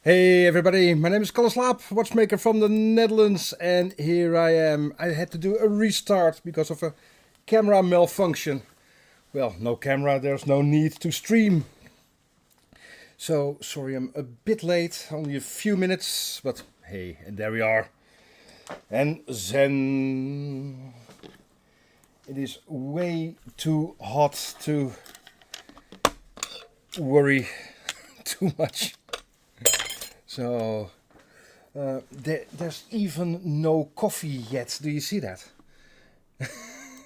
Hey everybody, my name is Kalle Slaap, watchmaker from the Netherlands, and here I am. I had to do a restart because of a camera malfunction. Well, no camera, there's no need to stream. So, sorry I'm a bit late, only a few minutes, but hey, and there we are. And then it is way too hot to worry too much. So, there's even no coffee yet. Do you see that?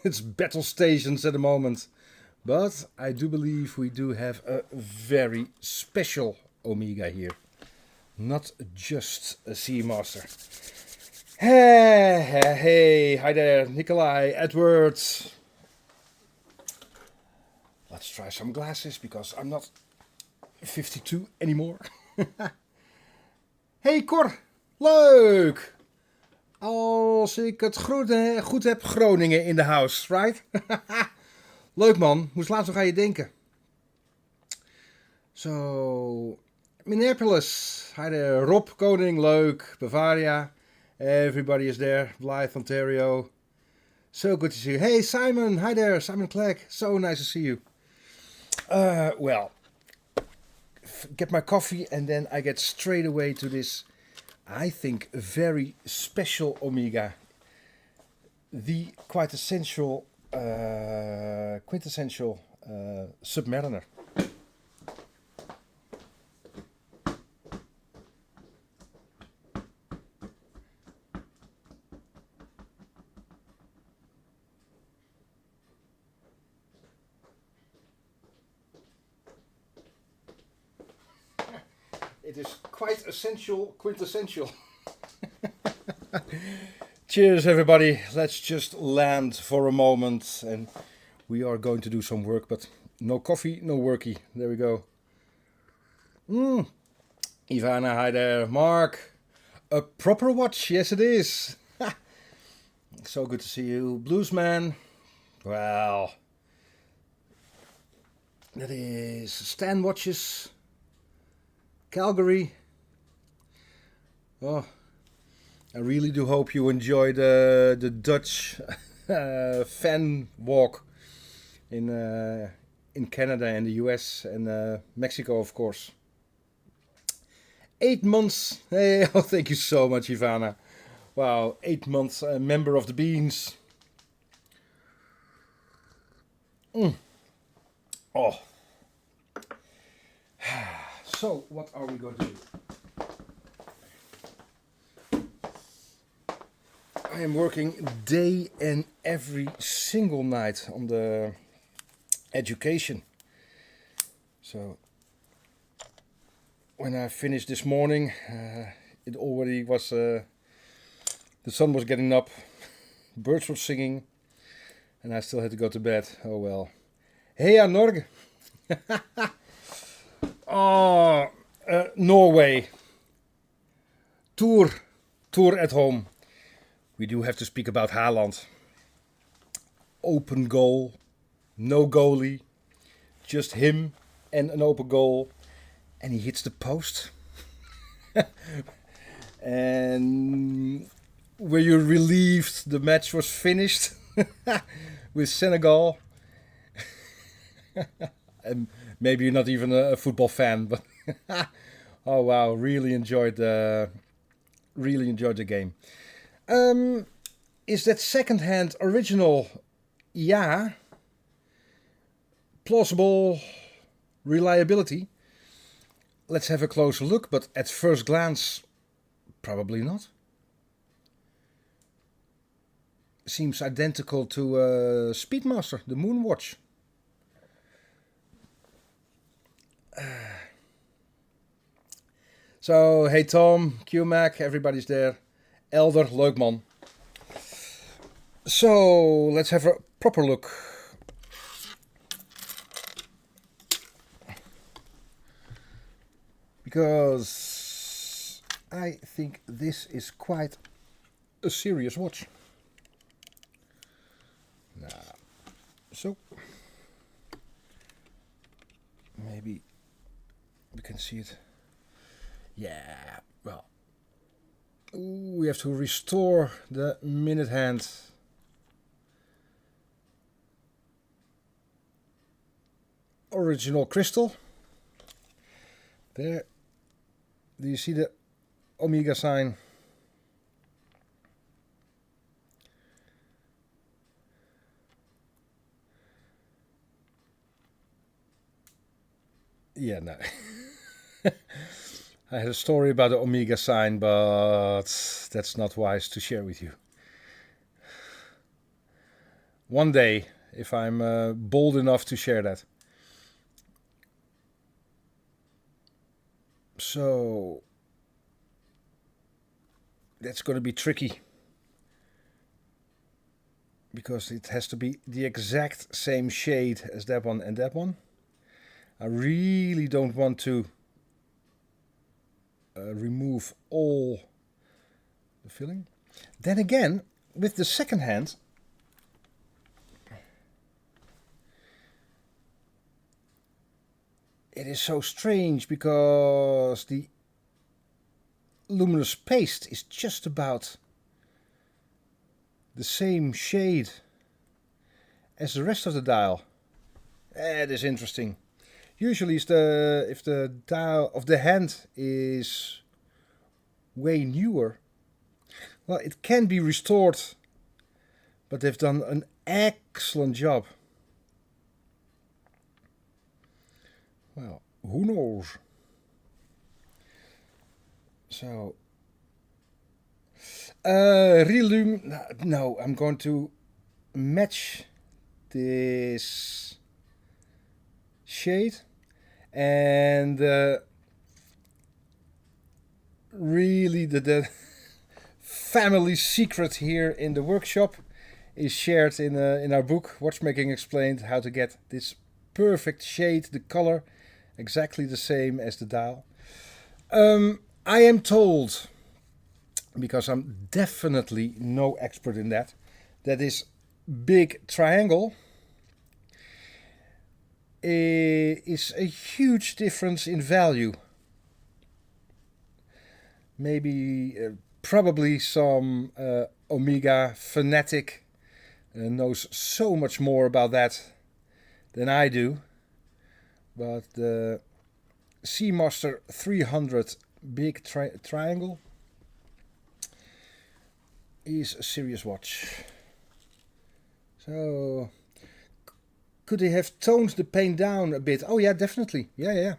It's battle stations at the moment. But I do believe we do have a very special Omega here. Not just a Seamaster. Hey, hi there, Nikolai, Edward. Let's try some glasses because I'm not 52 anymore. Hey Cor, leuk! Als ik het goed heb, Groningen in de house, right? Leuk man, moest laatst nog aan je denken. Zo, Minneapolis, hi there, Rob Koning, leuk, Bavaria, everybody is there, Blythe, Ontario. So good to see you. Hey Simon, hi there, Simon Clegg, so nice to see you. Well, get my coffee and then I get straight away to this, I think, very special Omega. The quintessential Submariner. It is quite essential, quintessential. Cheers everybody, let's just land for a moment and we are going to do some work, but no coffee, no worky. There we go. Ivana, hi there. Mark, a proper watch, yes it is. So good to see you. Bluesman, well, that is Stan Watches. Calgary. Oh, I really do hope you enjoyed the Dutch fan walk in Canada and the US and Mexico, of course. 8 months. Hey, oh, thank you so much, Ivana. Wow, 8 months, member of the Beans. Oh. So, what are we going to do? I am working day and every single night on the education. So, when I finished this morning, it already was, the sun was getting up, birds were singing, and I still had to go to bed. Oh well. Hey, Norge! Oh, Norway. Tour at home. We do have to speak about Haaland. Open goal, no goalie, just him and an open goal. And he hits the post. And were you relieved the match was finished with Senegal? And maybe you're not even a football fan, but oh wow, really enjoyed the game. Is that second-hand original? Yeah. Plausible reliability? Let's have a closer look, but at first glance, probably not. Seems identical to Speedmaster, the Moonwatch. So, hey Tom, Q-Mac, everybody's there. Elder, leuk man. So, let's have a proper look. Because I think this is quite a serious watch. Now, so, maybe we can see it Yeah, well, we have to restore the minute hand. Original crystal. There, do you see the omega sign? Yeah, no. I had a story about the omega sign, but that's not wise to share with you. One day, if I'm bold enough to share that. So that's going to be tricky, because it has to be the exact same shade as that one and that one. I really don't want to remove all the filling. Then again, with the second hand, it is so strange, because the luminous paste is just about the same shade as the rest of the dial. That is interesting. Usually if the dial of the hand is way newer, well, it can be restored, but they've done an excellent job. Well, who knows? So, relume. No, I'm going to match this shade, and really the family secret here in the workshop is shared in our book, Watchmaking Explained, how to get this perfect shade, the color, exactly the same as the dial. I am told, because I'm definitely no expert in that this big triangle is a huge difference in value. Maybe, probably some Omega fanatic knows so much more about that than I do. But the Seamaster 300 big triangle is a serious watch. So, could they have toned the paint down a bit? Oh yeah, definitely. Yeah.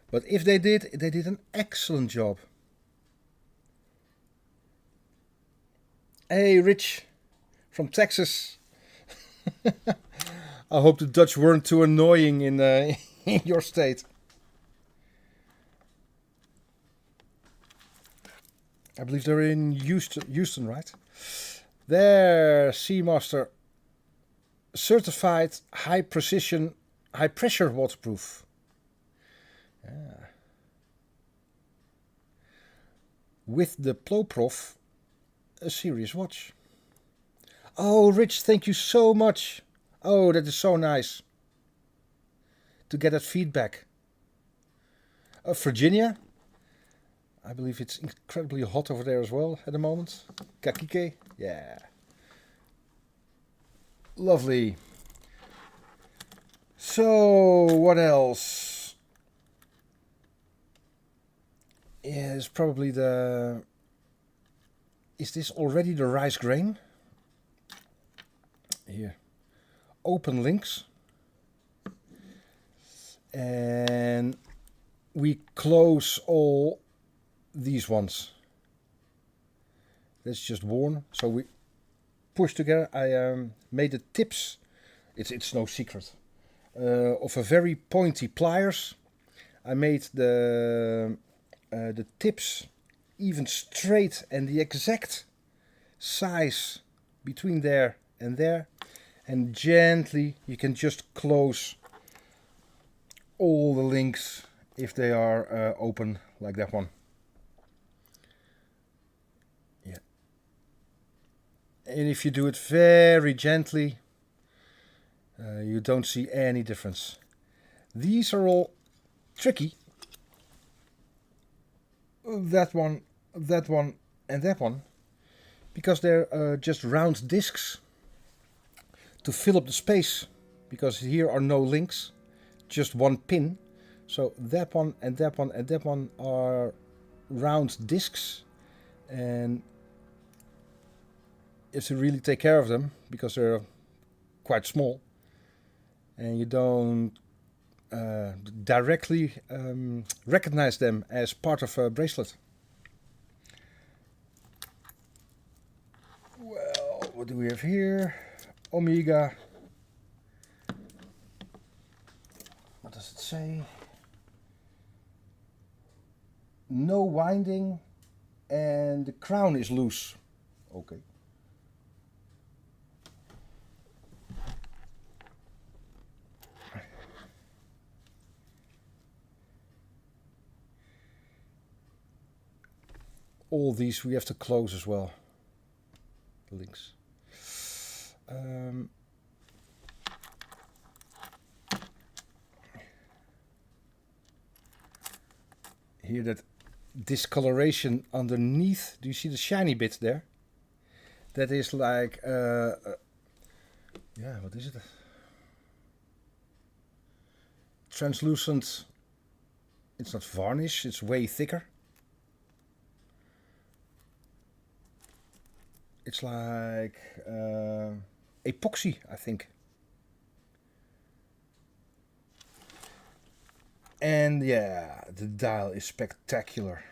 But if they did an excellent job. Hey, Rich from Texas. I hope the Dutch weren't too annoying in in your state. I believe they're in Houston, right? There, Seamaster certified high precision, high pressure waterproof. Yeah. With the Ploprof, a serious watch. Oh, Rich, thank you so much. Oh, that is so nice to get that feedback. Virginia, I believe it's incredibly hot over there as well at the moment. Kakike, yeah. Lovely. So, what else? Is probably the... Is this already the rice grain? Here. Open links. And we close all these ones. That's just worn. So we push together. I made the tips. It's no secret. Of a very pointy pliers. I made the tips even straight and the exact size between there and there, and gently you can just close all the links if they are open, like that one. Yeah. And if you do it very gently, you don't see any difference. These are all tricky that one, that one, and that one, because they're just round discs to fill up the space, because here are no links, just one pin. So that one and that one and that one are round discs, and you have to really take care of them because they're quite small and you don't directly recognize them as part of a bracelet. Well, what do we have here? Omega. What does it say? No winding and the crown is loose. Okay. All these we have to close as well. The links. Here that discoloration underneath. Do you see the shiny bit there? That is like, yeah, what is it? Translucent. It's not varnish, it's way thicker. It's like epoxy, I think. And yeah, the dial is spectacular.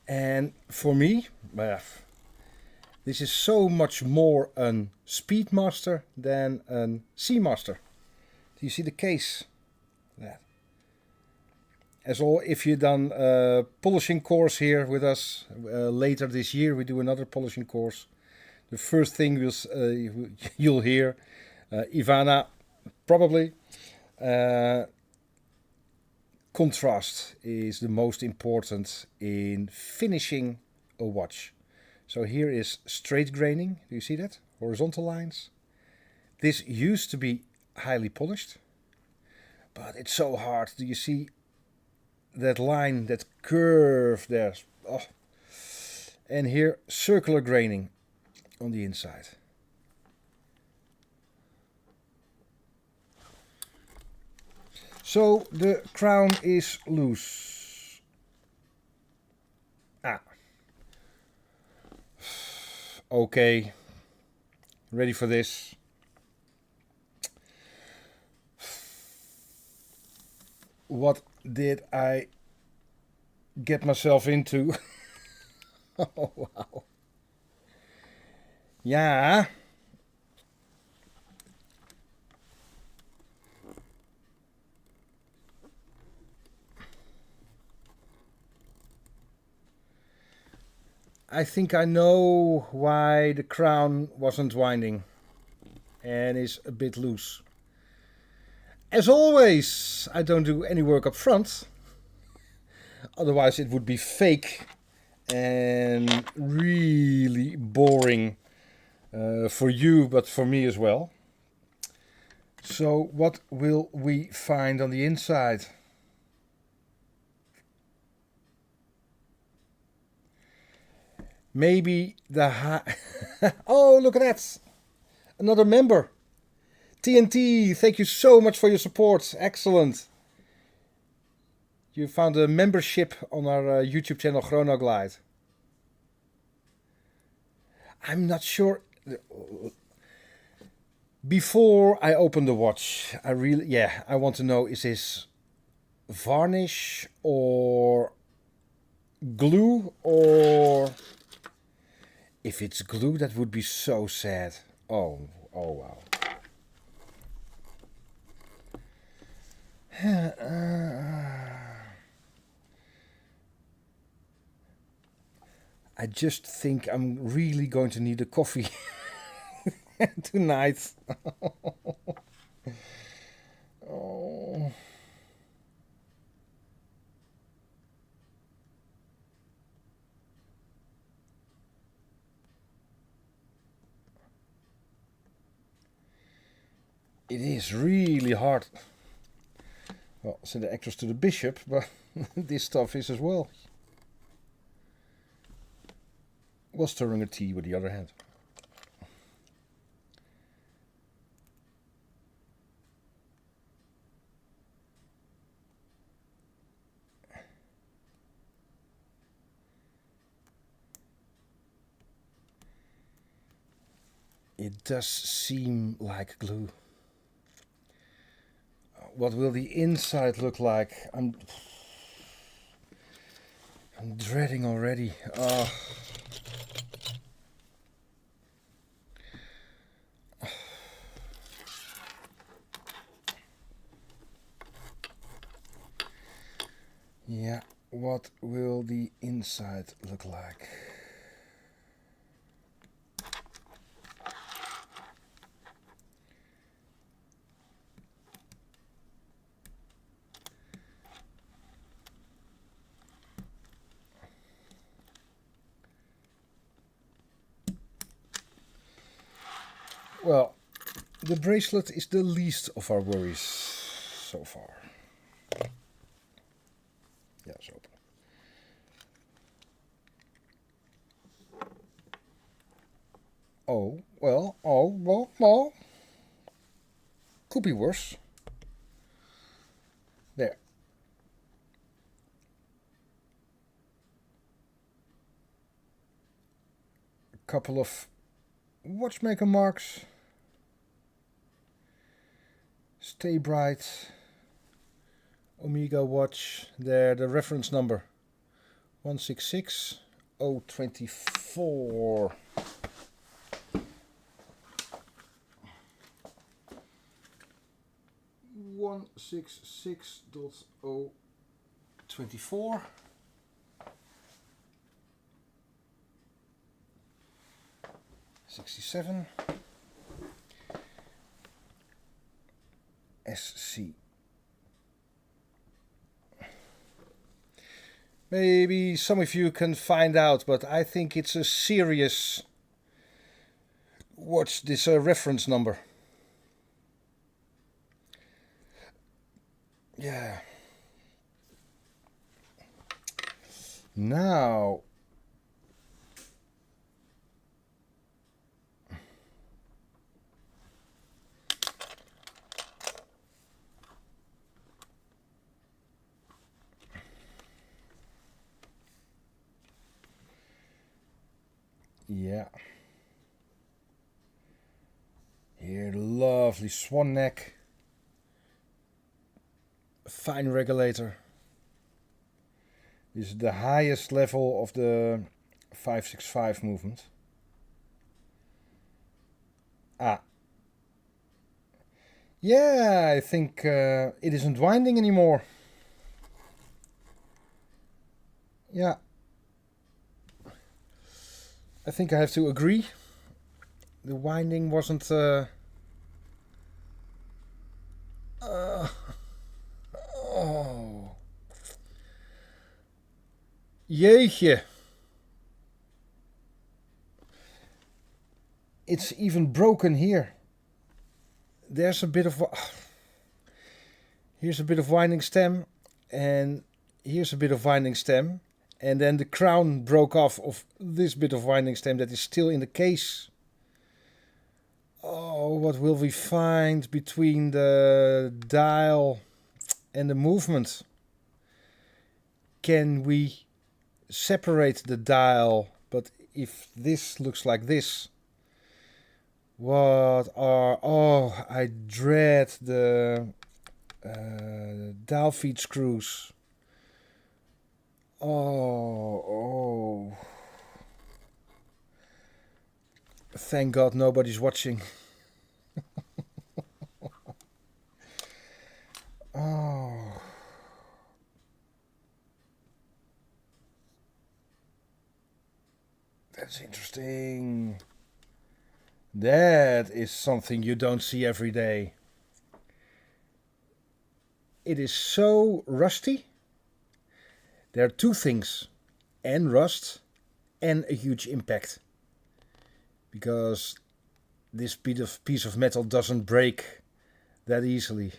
And for me, this is so much more a Speedmaster than a Seamaster. Do you see the case? That. As all, if you done a polishing course here with us later this year, we do another polishing course. The first thing you'll hear, Ivana, probably. Contrast is the most important in finishing a watch. So here is straight graining. Do you see that? Horizontal lines. This used to be highly polished, but it's so hard. Do you see that line, that curve there? Oh. And here circular graining on the inside. So the crown is loose. Ah. Okay. Ready for this. What did I get myself into? Oh, wow. Yeah. I think I know why the crown wasn't winding and is a bit loose. As always, I don't do any work up front. Otherwise it would be fake and really boring for you, but for me as well. So what will we find on the inside? Maybe the oh, look at that! Another member. TNT, thank you so much for your support. Excellent. You found a membership on our YouTube channel Chronoglide. I'm not sure. Before I open the watch, I want to know, is this varnish or glue, or if it's glue, that would be so sad. Oh wow. I just think I'm really going to need a coffee tonight. Oh. It is really hard. Well, send the actress to the bishop, but this stuff is as well. While stirring a tea with the other hand. It does seem like glue. What will the inside look like? I'm dreading already. Yeah, what will the inside look like? Well, the bracelet is the least of our worries so far. Yeah, it's open. Well. Could be worse. There. A couple of watchmaker marks. Stay bright. Omega watch. There, the reference number 166024. One 166.024. '67 SC. Maybe some of you can find out, but I think it's a serious watch, this reference number. Yeah. Now. Yeah. Here, lovely swan neck. Fine regulator. This is the highest level of the 565 movement. Yeah, I think it isn't winding anymore. Yeah. I think I have to agree. The winding wasn't... oh. Jeetje. It's even broken here. There's a bit of... Here's a bit of winding stem. And here's a bit of winding stem. And then the crown broke off of this bit of winding stem that is still in the case. Oh, what will we find between the dial and the movement? Can we separate the dial? But if this looks like this, what are... Oh, I dread the dial feed screws. Oh. Thank God nobody's watching. Oh. That's interesting. That is something you don't see every day. It is so rusty. There are two things, and rust and a huge impact, because this piece of metal doesn't break that easily.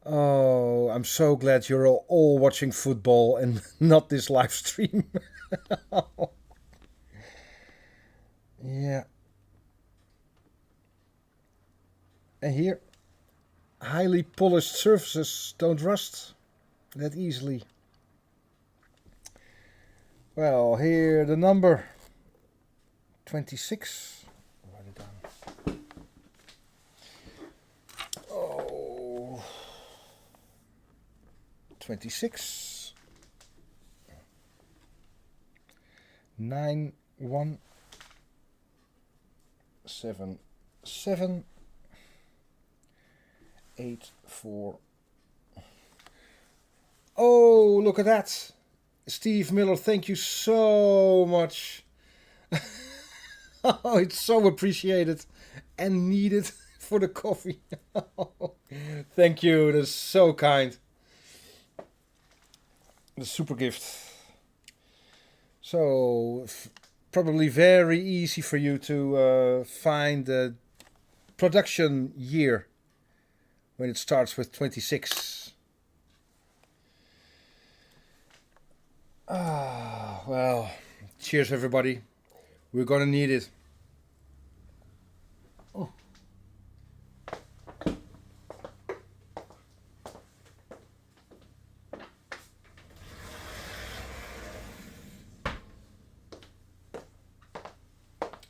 Oh, I'm so glad you're all watching football and not this live stream. Yeah. And here, highly polished surfaces don't rust that easily. Well, here the number 26. Write it down. Oh, 26. 9177 84. Oh, look at that. Steve Miller, thank you so much. Oh, it's so appreciated and needed for the coffee. Thank you, that's so kind. The super gift. So, probably very easy for you to find the production year when it starts with 26. Ah, well, cheers everybody. We're gonna need it. Oh.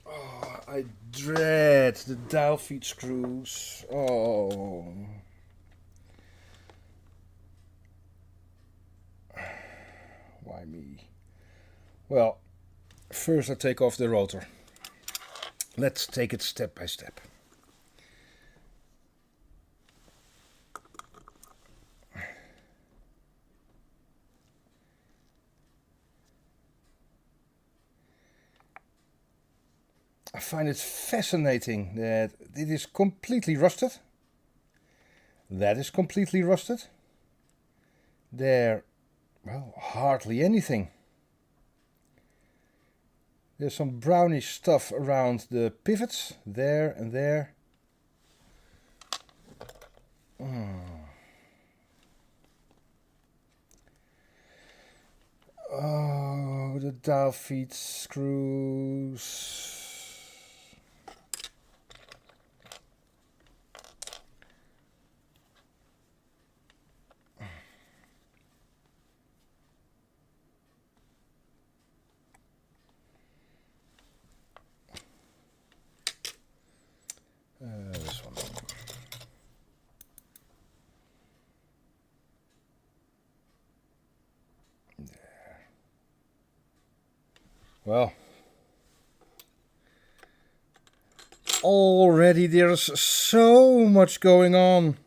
Oh, I dread the dial feed screws. Oh. Why me? Well, first I take off the rotor. Let's take it step by step. I find it fascinating that it is completely rusted. That is completely rusted. There, well, hardly anything. There's some brownish stuff around the pivots, there and there. Oh, the dial feed screws. This one. There. Well, already there's so much going on.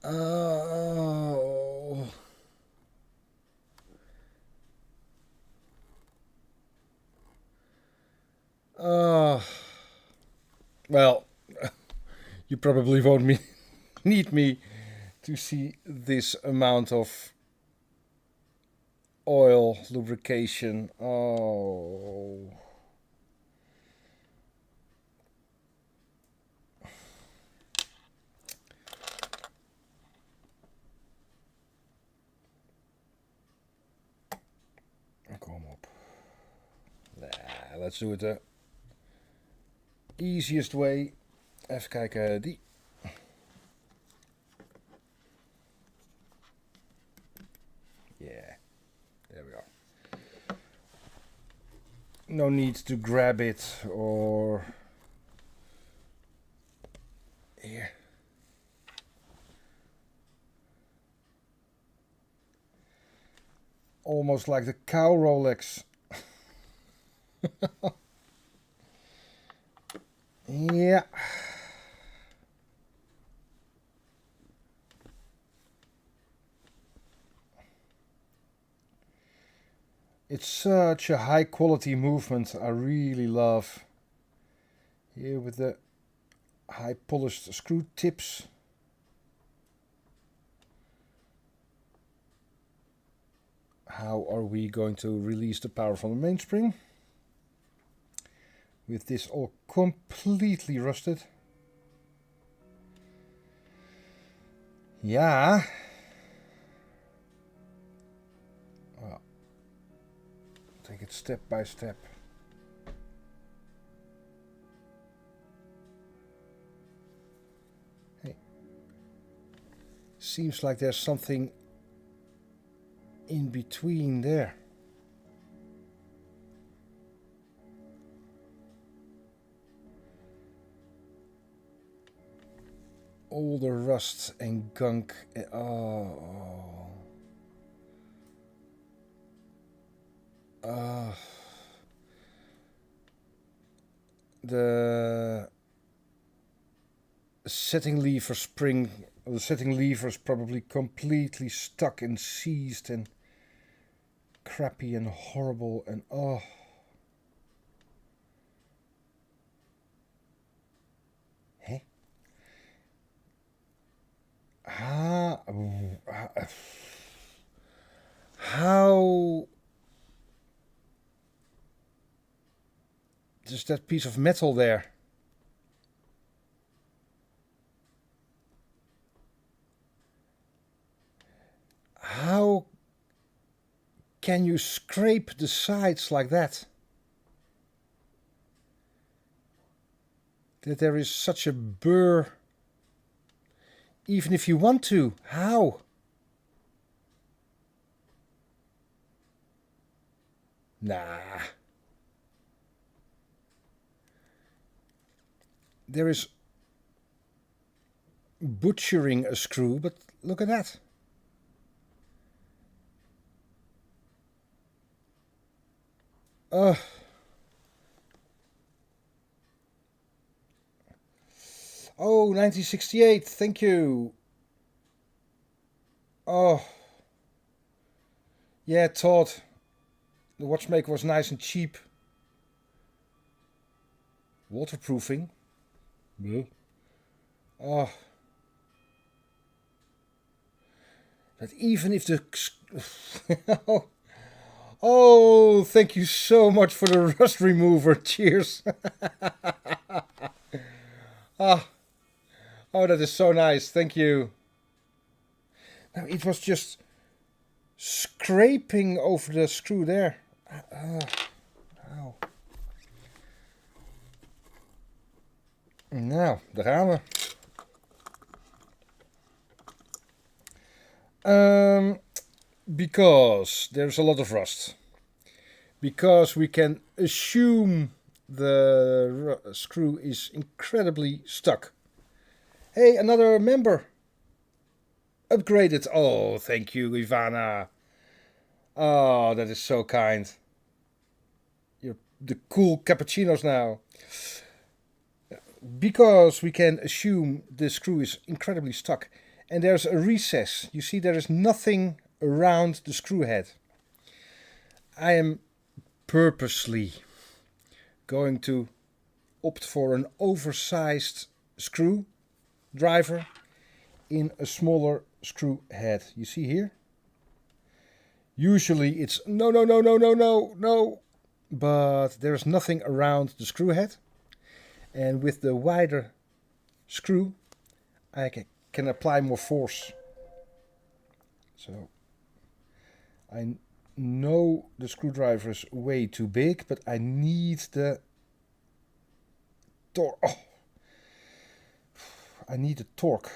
Oh. Well, you probably won't need me to see this amount of oil lubrication. Oh. Kom op. Let's do it the easiest way. Even kijken, die. Yeah, there we are. No need to grab it or here. Almost like the cow Rolex. Yeah. It's such a high quality movement. I really love. Here with the high polished screw tips. How are we going to release the power from the mainspring? With this all completely rusted. Yeah. Well, take it step by step. Hey. Seems like there's something in between there. All the rust and gunk. Oh. The setting lever spring, the setting lever is probably completely stuck and seized and crappy and horrible and oh. Hey. How does that piece of metal there? How can you scrape the sides like that? That there is such a burr. Even if you want to, how? Nah. There is butchering a screw, but look at that. Oh, 1968, thank you. Oh. Yeah, Todd. The watchmaker was nice and cheap. Waterproofing. Yeah. Oh. But even if the... Oh, thank you so much for the rust remover. Cheers. Ah. Oh, that is so nice. Thank you. Now, it was just scraping over the screw there. Ow. Nou, daar gaan we. Because there's a lot of rust. Because we can assume the screw is incredibly stuck. Hey, another member. Upgraded. Oh, thank you, Ivana. Oh, that is so kind. You're the cool cappuccinos now. Because we can assume the screw is incredibly stuck. And there's a recess. You see, there is nothing around the screw head. I am purposely going to opt for an oversized screw driver in a smaller screw head. You see here? Usually it's no. But there's nothing around the screw head. And with the wider screw, I can apply more force. So I know the screwdriver is way too big, but I need the torque. Oh. I need the torque.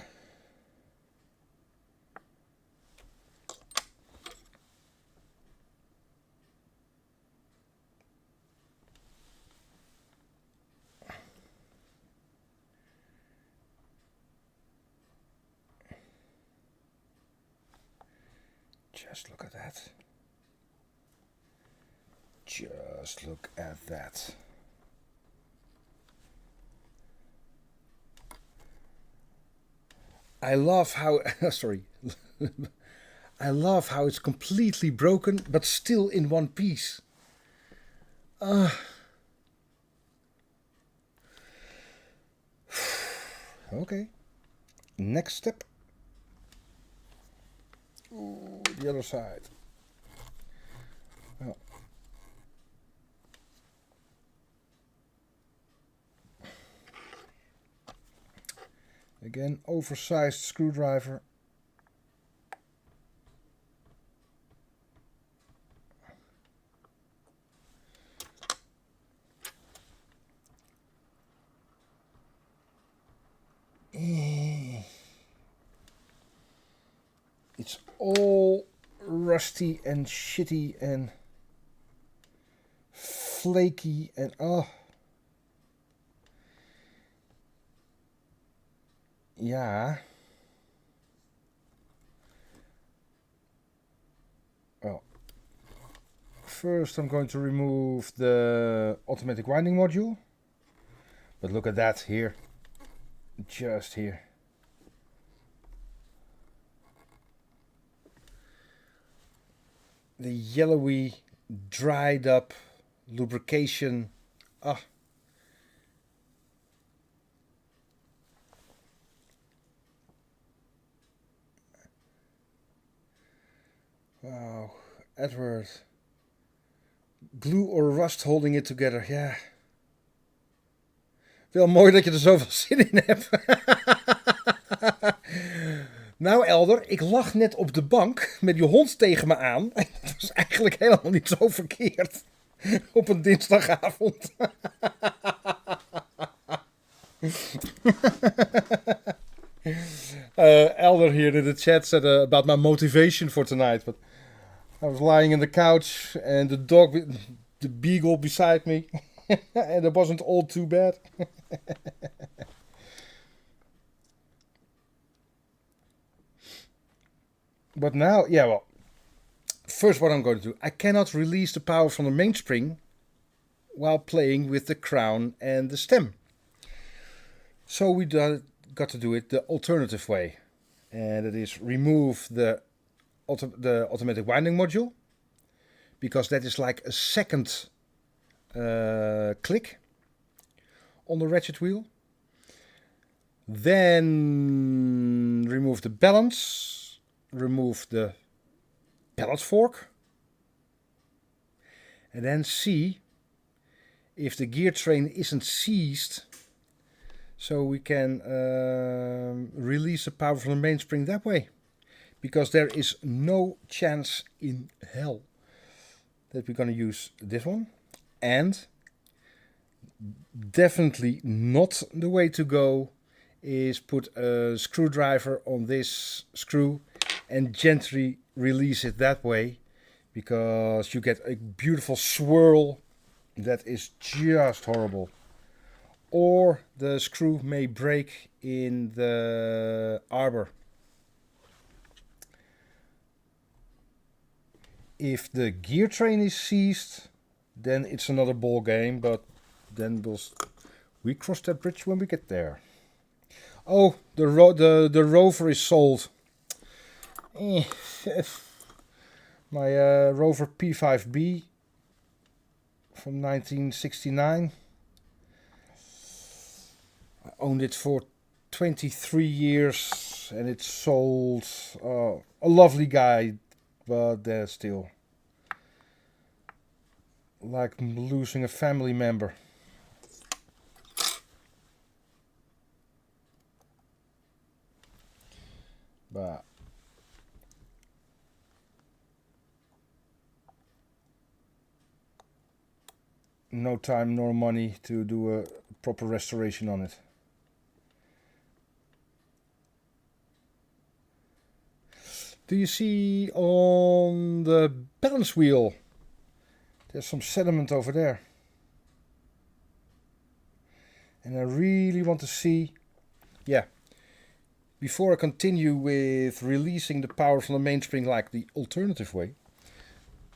Just look at that. Just look at that. I love how, sorry, I love how it's completely broken, but still in one piece. Okay, next step. Ooh, the other side. Oh. Again, oversized screwdriver It's all rusty and shitty and flaky and oh. Yeah. Well, first I'm going to remove the automatic winding module. But look at that here. Just here. The yellowy, dried up lubrication. Ah. Wow, Edward. Glue or rust holding it together, ja. Wel mooi dat je er zoveel zin in hebt. Nou Elder, ik lag net op de bank met die hond tegen me aan. Dat was eigenlijk helemaal niet zo verkeerd. Op een dinsdagavond. Elder here in the chat said about my motivation for tonight. But I was lying in the couch and the dog, the beagle beside me. And it wasn't all too bad. But now, yeah, well, first what I'm going to do, I cannot release the power from the mainspring while playing with the crown and the stem. So we got to do it the alternative way. And it is remove the automatic winding module, because that is like a second click on the ratchet wheel. Then remove the balance, remove the pallet fork, and then see if the gear train isn't seized, so we can release the power from the mainspring that way, because there is no chance in hell that we're going to use this one. And definitely not the way to go is put a screwdriver on this screw and gently release it that way, because you get a beautiful swirl that is just horrible. Or the screw may break in the arbor. If the gear train is seized, then it's another ball game, but then we cross that bridge when we get there. Oh, the rover is sold. My Rover P5B from 1969. I owned it for 23 years and it's sold. A lovely guy, but there's still like losing a family member. But no time nor money to do a proper restoration on it. Do you see on the balance wheel? There's some sediment over there. And I really want to see, yeah, before I continue with releasing the power from the mainspring like the alternative way,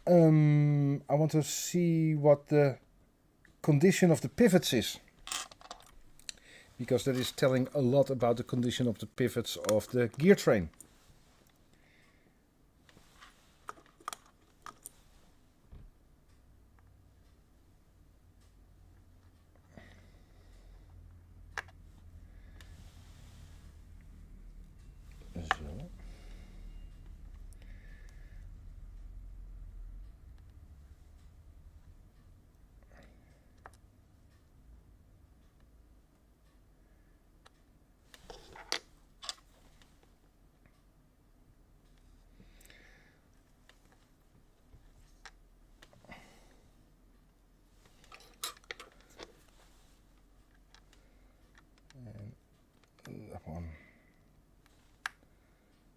I want to see what the condition of the pivots is. Because that is telling a lot about the condition of the pivots of the gear train. That one.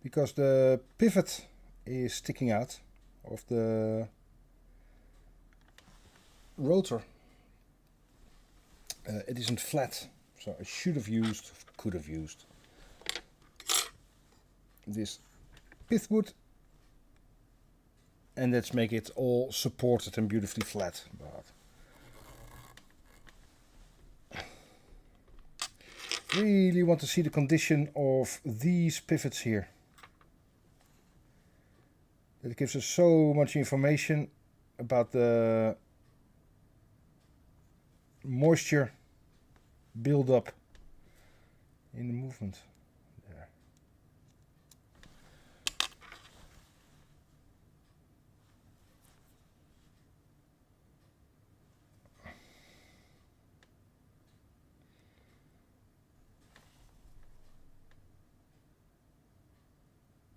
Because the pivot is sticking out of the rotor. It isn't flat, so I could have used this pithwood, and let's make it all supported and beautifully flat. But really want to see the condition of these pivots here. It gives us so much information about the moisture build-up in the movement. There.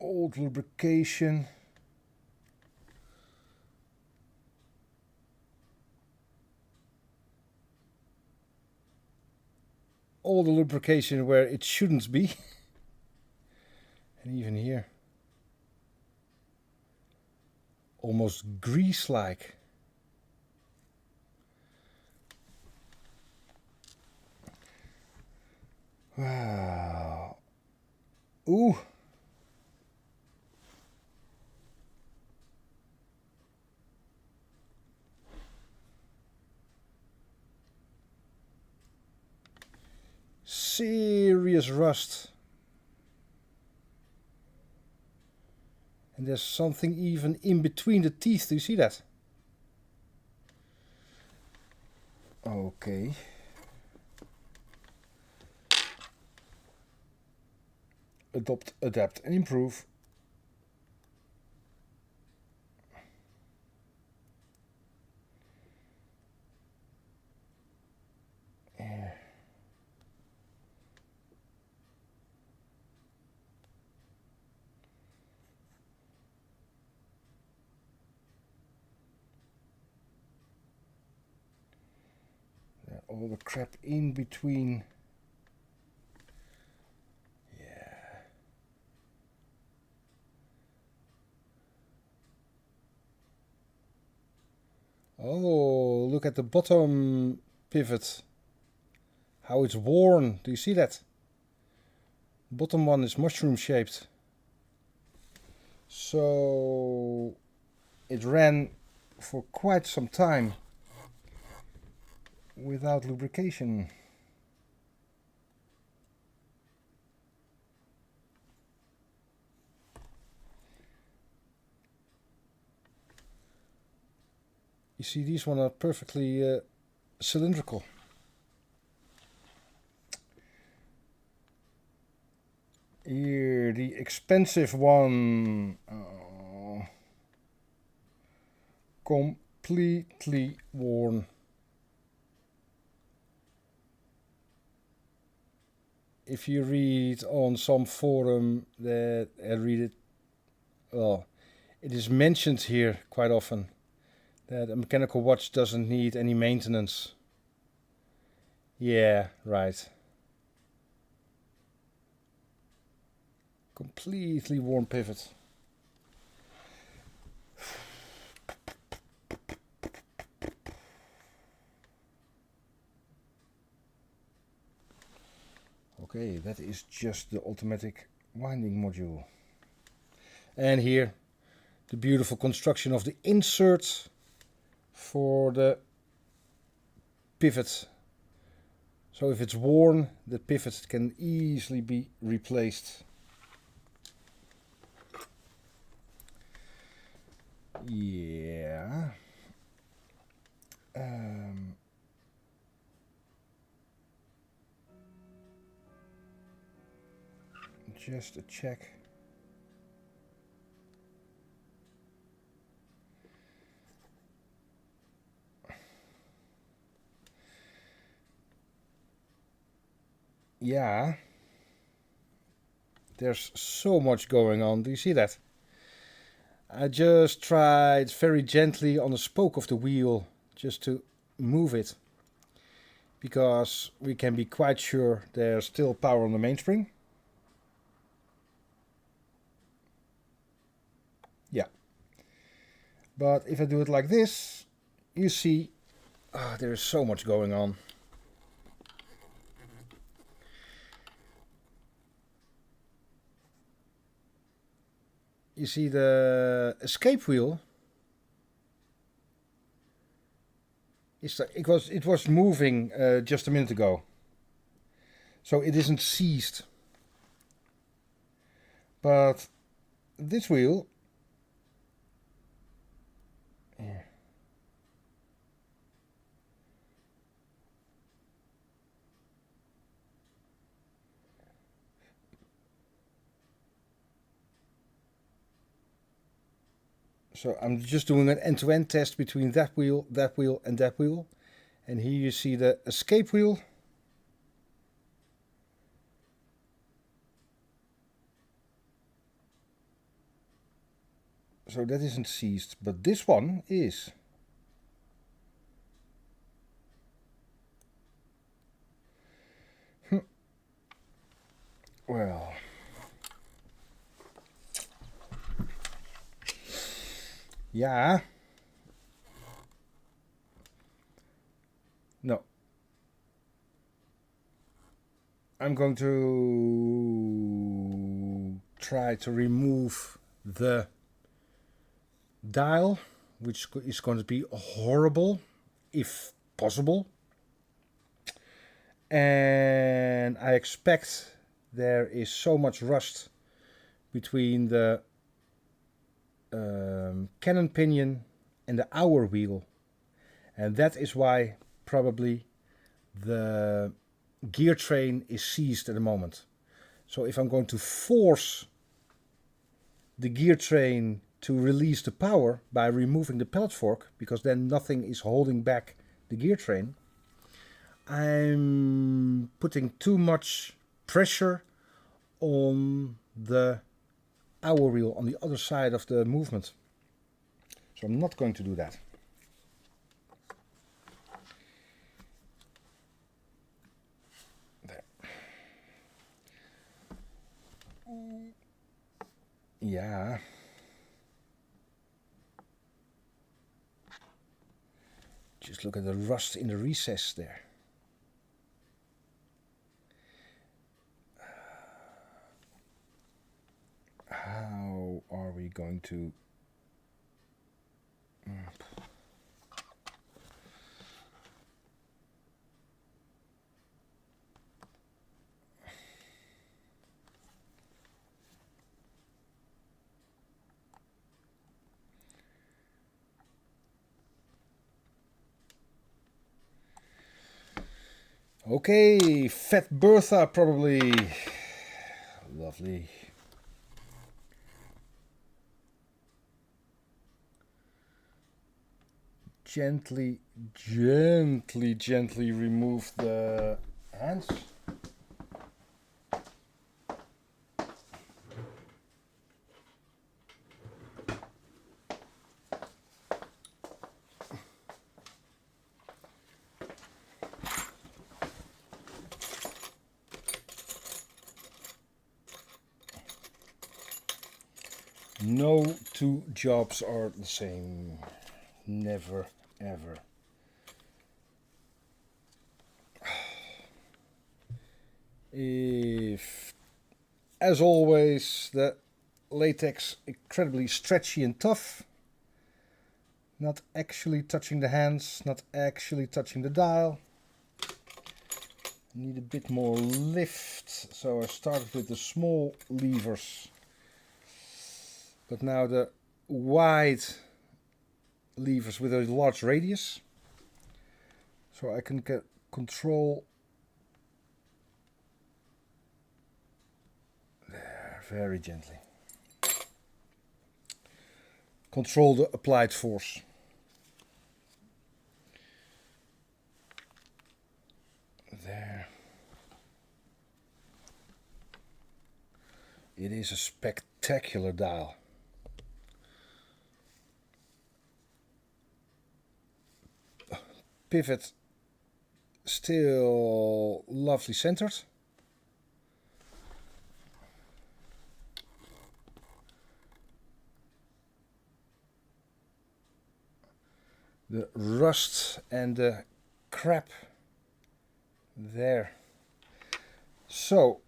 Old lubrication. All the lubrication where it shouldn't be. And even here. Almost grease-like. Wow. Ooh. Serious rust. And there's something even in between the teeth. Do you see that? Okay. Adopt, adapt and improve. Yeah. All the crap in between. Yeah. Oh, look at the bottom pivot. How it's worn. Do you see that? Bottom one is mushroom shaped. So it ran for quite some time without lubrication. You see, these ones are perfectly cylindrical. Here, the expensive one. Oh, completely worn. If you read on some forum that I read it, well, it is mentioned here quite often that a mechanical watch doesn't need any maintenance. Yeah, right. Completely worn pivot. Okay, that is just the automatic winding module. And here, the beautiful construction of the insert for the pivot. So if it's worn, the pivot can easily be replaced. Yeah. Just a check. Yeah. There's so much going on. Do you see that? I just tried very gently on the spoke of the wheel just to move it. because we can be quite sure there's still power on the mainspring. Yeah. But if I do it like this, you see, there is so much going on. You see the escape wheel. It was moving just a minute ago, so it isn't seized. But this wheel, yeah. So I'm just doing an end-to-end test between that wheel, and that wheel. And here you see the escape wheel. So that isn't seized, but this one is. Well. Yeah. No. I'm going to try to remove the dial, which is going to be horrible, if possible. And I expect there is so much rust between the cannon pinion and the hour wheel, and that is why probably the gear train is seized at the moment. So if I'm going to force the gear train to release the power by removing the pellet fork, because then nothing is holding back the gear train, I'm putting too much pressure on the hour wheel on the other side of the movement. So I'm not going to do that. There. Yeah. Just look at the rust in the recess there. How are we going to... Okay, Fat Bertha probably. Lovely. Gently remove the hands. No two jobs are the same. Never, ever. If, as always, the latex incredibly stretchy and tough, not actually touching the hands, not actually touching the dial. Need a bit more lift, so I started with the small levers, but now the wide levers with a large radius, so I can get control there very gently. Control the applied force. There. It is a spectacular dial. Pivot Still lovely centered. The rust and the crap there. So,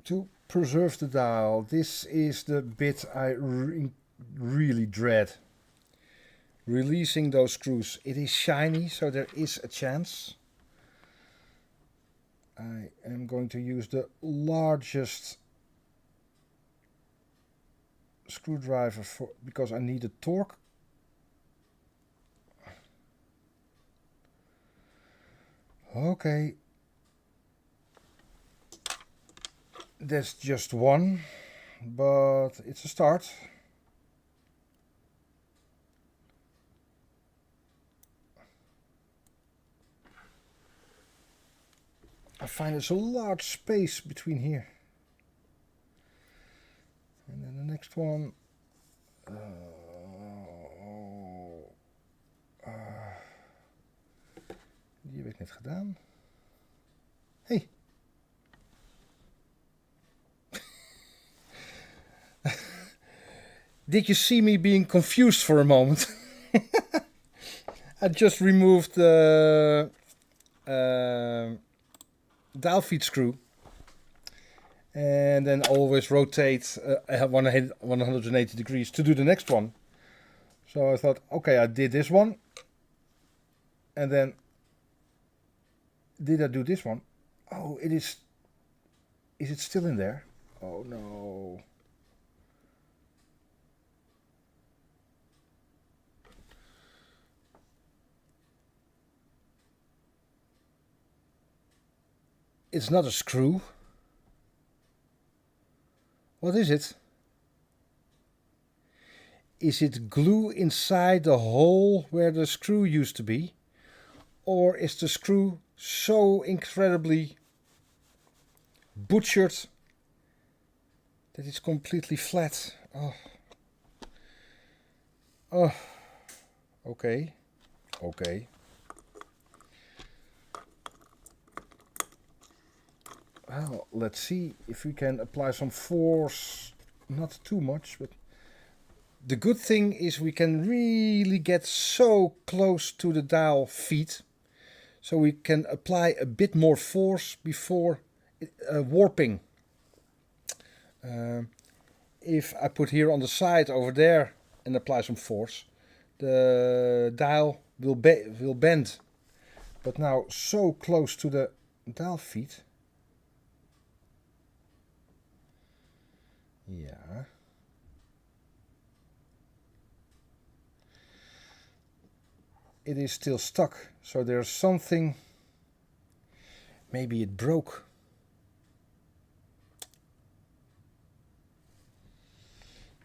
to preserve the dial, this is the bit I really dread. Releasing those screws. It is shiny, so there is a chance. I am going to use the largest screwdriver because I need a torque. Okay. That's just one, but it's a start. I find there's a large space between here. And then the next one. Die heb ik net gedaan. Hey. Did you see me being confused for a moment? I just removed the dial feed screw and then always rotate 180 degrees to do the next one. So I thought, okay, I did this one, and then did I do this one? Oh, it is it still in there? Oh no. It's not a screw. What is it? Is it glue inside the hole where the screw used to be? Or is the screw so incredibly butchered that it's completely flat? Oh. Oh. Okay. Okay. Well, let's see if we can apply some force, not too much, but the good thing is we can really get so close to the dial feet, so we can apply a bit more force before warping. If I put here on the side over there and apply some force, the dial will bend. But now so close to the dial feet. Yeah. It is still stuck, so there's something. Maybe it broke.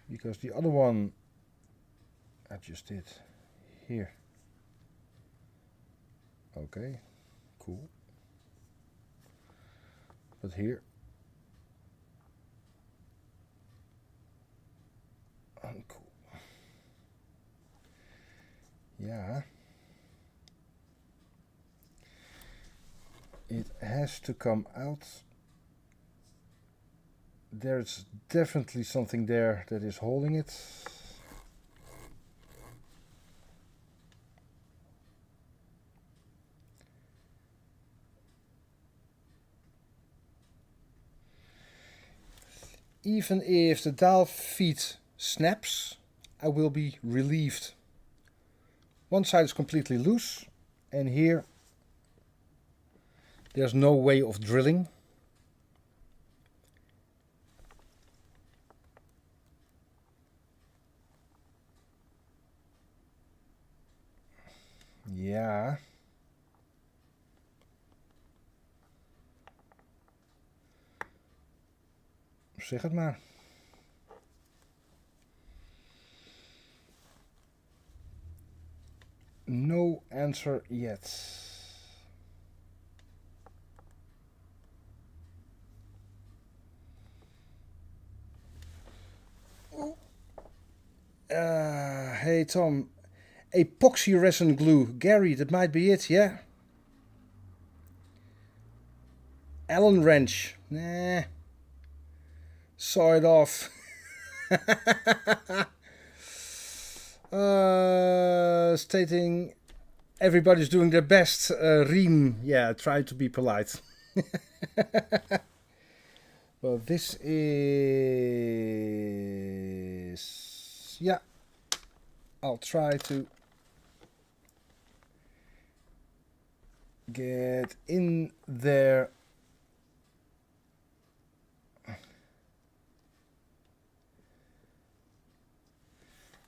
Because the other one I just did here. Okay, cool. But here. Uncool. Yeah. It has to come out. There's definitely something there that is holding it. Even if the dial feet snaps, I will be relieved. One side is completely loose, and here there's no way of drilling. Ja. Zeg het maar. No answer yet. Hey Tom, epoxy resin glue. Gary, that might be it, yeah? Allen wrench. Nah. Saw it off. Stating everybody's doing their best. Riem. Yeah, try to be polite. Well, this is... Yeah. I'll try to get in there.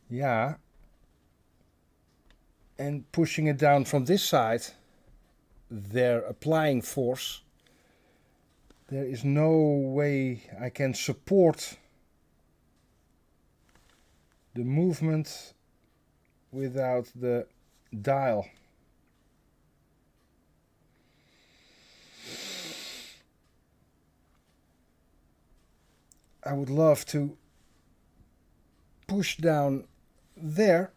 Yeah. And pushing it down from this side, they're applying force. There is no way I can support the movement without the dial. I would love to push down there.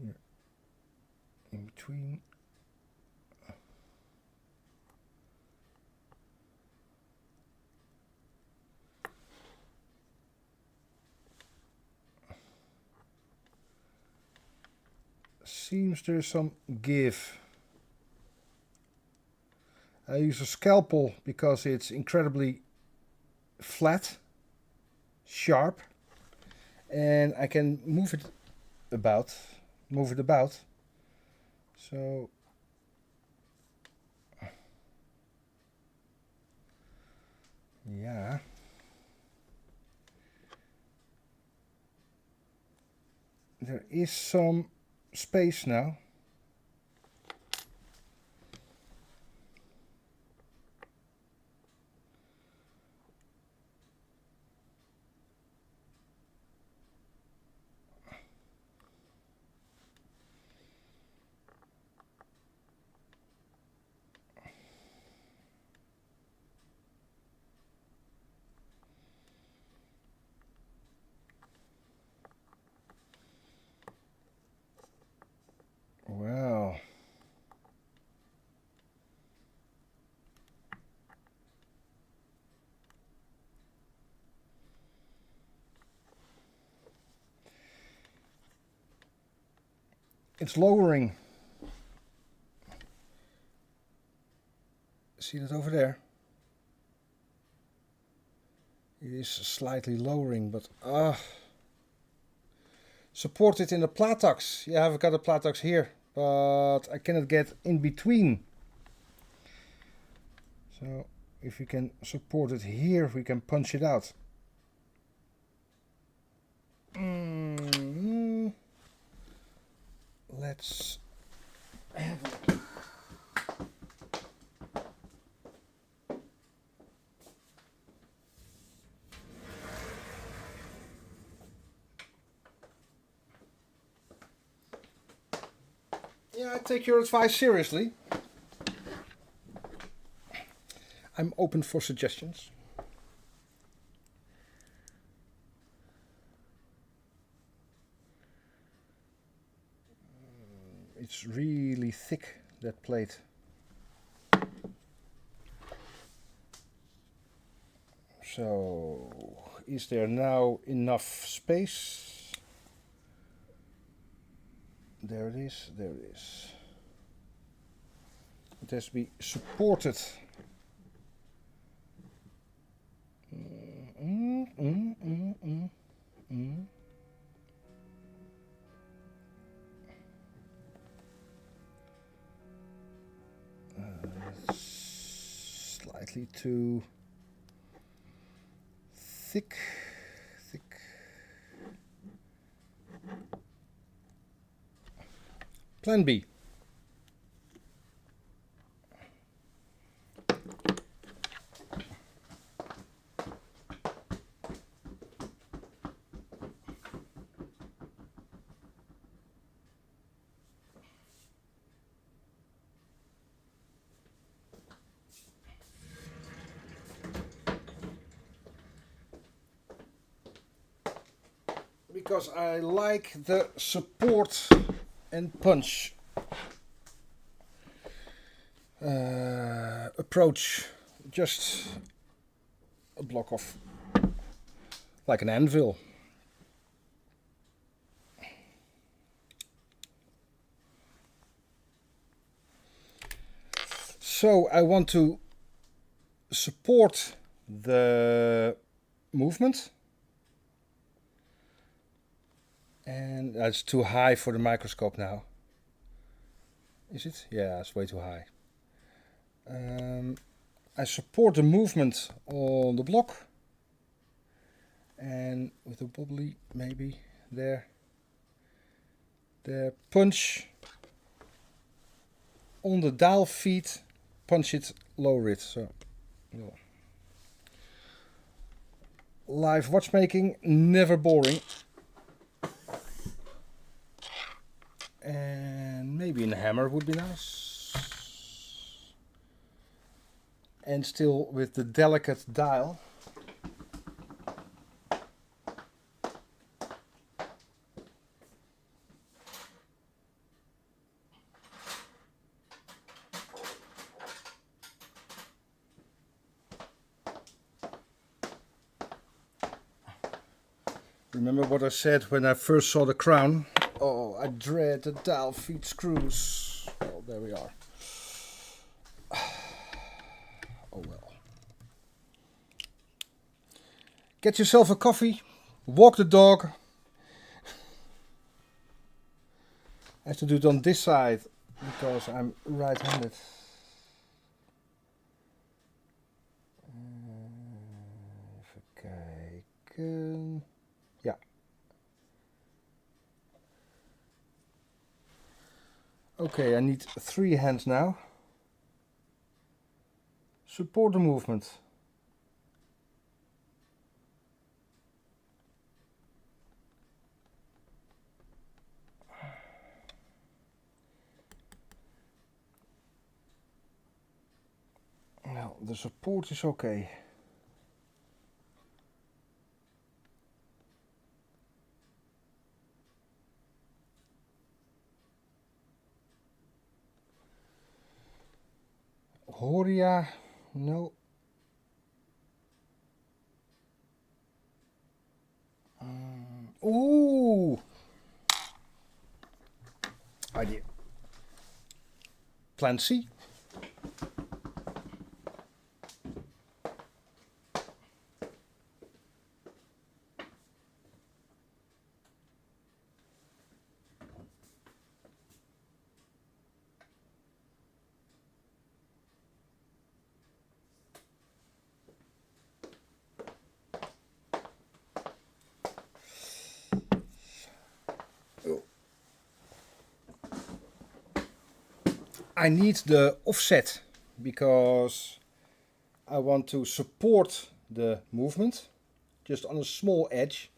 Here, in between. Seems there's some give. I use a scalpel because it's incredibly flat, sharp, and I can move it about. So yeah. There is some space now. Well, it's lowering. See that over there? It is slightly lowering, but support it in the plattocks. Yeah, I've got a plattocks here, but I cannot get in between. So if we can support it here, we can punch it out. Let's have a look. Yeah, I take your advice seriously. I'm open for suggestions. It's really thick, that plate. So, is there now enough space? There it is, there it is. It has to be supported. Slightly too thick. Plan B. because I like the support and punch approach. Just a block of, like an anvil. So I want to support the movement, and that's too high for the microscope now. Is it? Yeah, it's way too high. I support the movement on the block, and with a wobbly maybe there. The punch on the dial feet, punch it, lower it. So, yeah. Live watchmaking, never boring. And maybe a hammer would be nice. And still with the delicate dial. Remember what I said when I first saw the crown? Oh, I dread the dial feet screws. Well, there we are. Oh well. Get yourself a coffee, walk the dog. I have to do it on this side because I'm right-handed. Even kijken. Ja. Okay, I need 3 hands now. Support the movement. Well, the support is okay. Horia, no. Ooh. Idea. Plan C. I need the offset because I want to support the movement just on a small edge.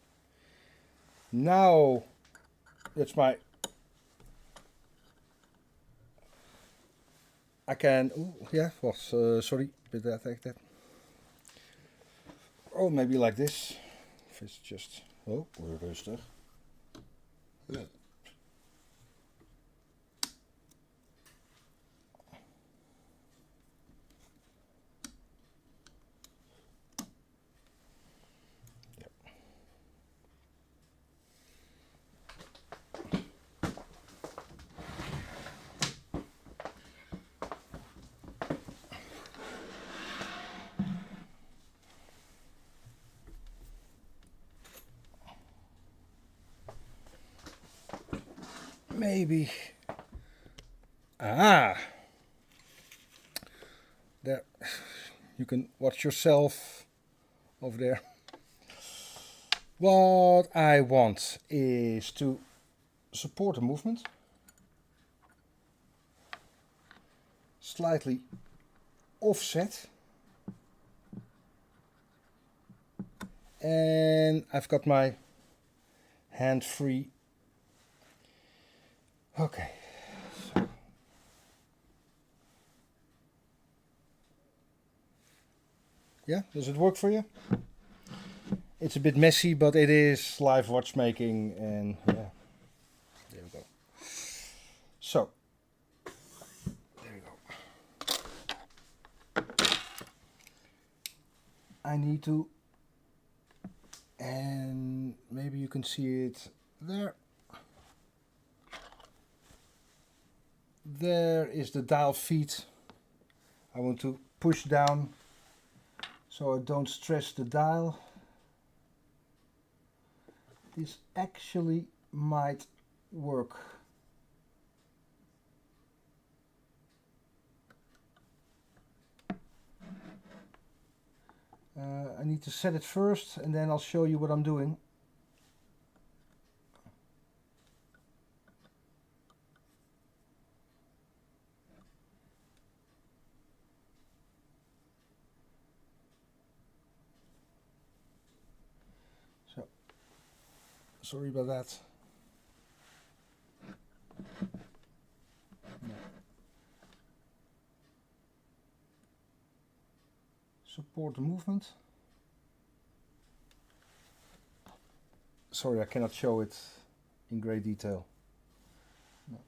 Now that's my, I can, oh yeah, was sorry, did I take that? Oh, maybe like this. If it's just, oh, rustig. Yeah. Maybe. Ah. There. You can watch yourself over there. What I want is to support the movement. Slightly offset. And I've got my hand free. Okay. So. Yeah, does it work for you? It's a bit messy, but it is live watchmaking, and yeah, there we go. So, there we go. I need to, and maybe you can see it there. There is the dial feet. I want to push down so I don't stress the dial. This actually might work. I need to set it first and then I'll show you what I'm doing. So, sorry about that. No. Support the movement. Sorry, I cannot show it in great detail. No.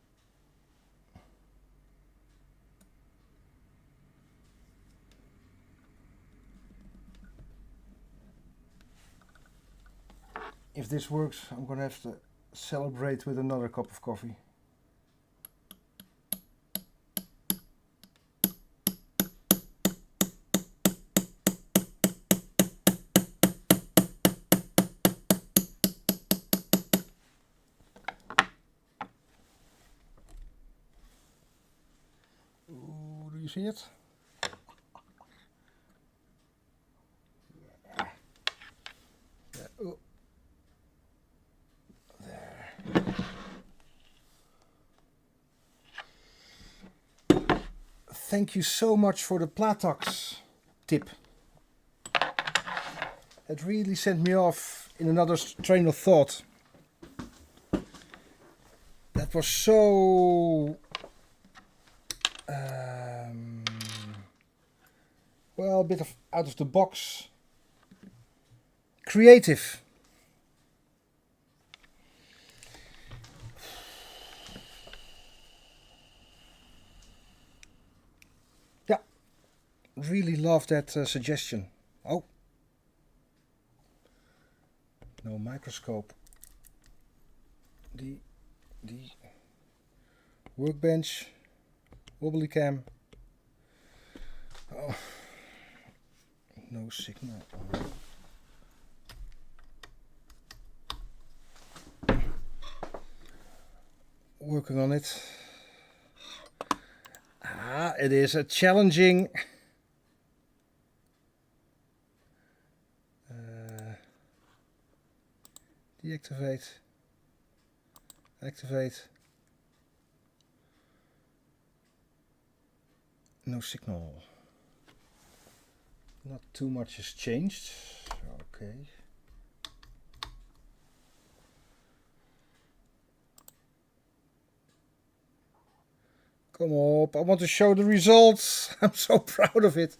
If this works, I'm gonna have to celebrate with another cup of coffee. Ooh, do you see it? Yeah. Yeah. Oh. Thank you so much for the Platox tip. It really sent me off in another train of thought. That was so well, a bit of out of the box, creative. Yeah, really love that suggestion. Oh, no microscope. The workbench, wobbly cam. Oh, no signal. Working on it. Ah, it is a challenging deactivate, activate. No signal. Not too much has changed. Okay. Come up, I want to show the results. I'm so proud of it.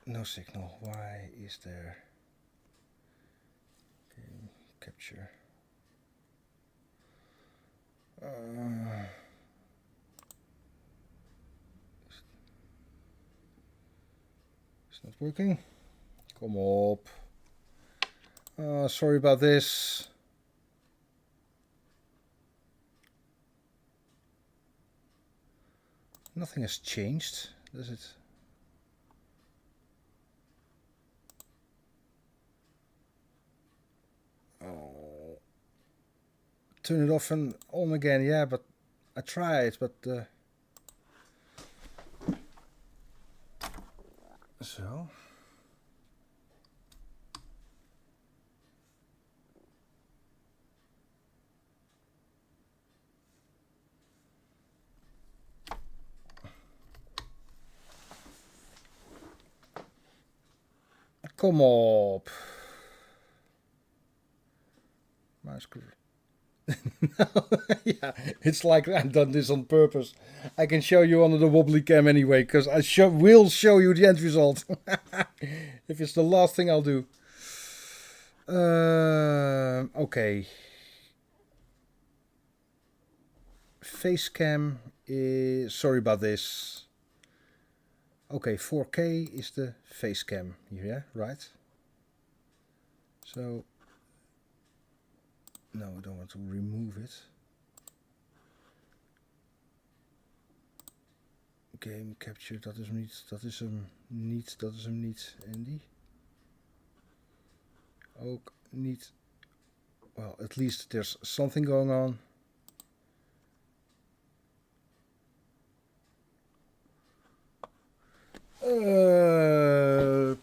No signal. Why is there? Okay, capture. It's not working. Come up. Sorry about this. Nothing has changed, does it? Oh. Turn it off and on again, yeah, but I tried, but so. Kom op. Muisklier. Yeah, it's like I've done this on purpose. I can show you under the wobbly cam anyway, because I will show you the end result. If it's the last thing I'll do. Okay. Face cam is... Sorry about this. Okay, 4K is the face cam here, yeah? Right? So... No, I don't want to remove it. Game capture, dat is hem niet. Dat is hem niet. Dat is hem niet, Andy. Ook niet. Well, at least there's something going on.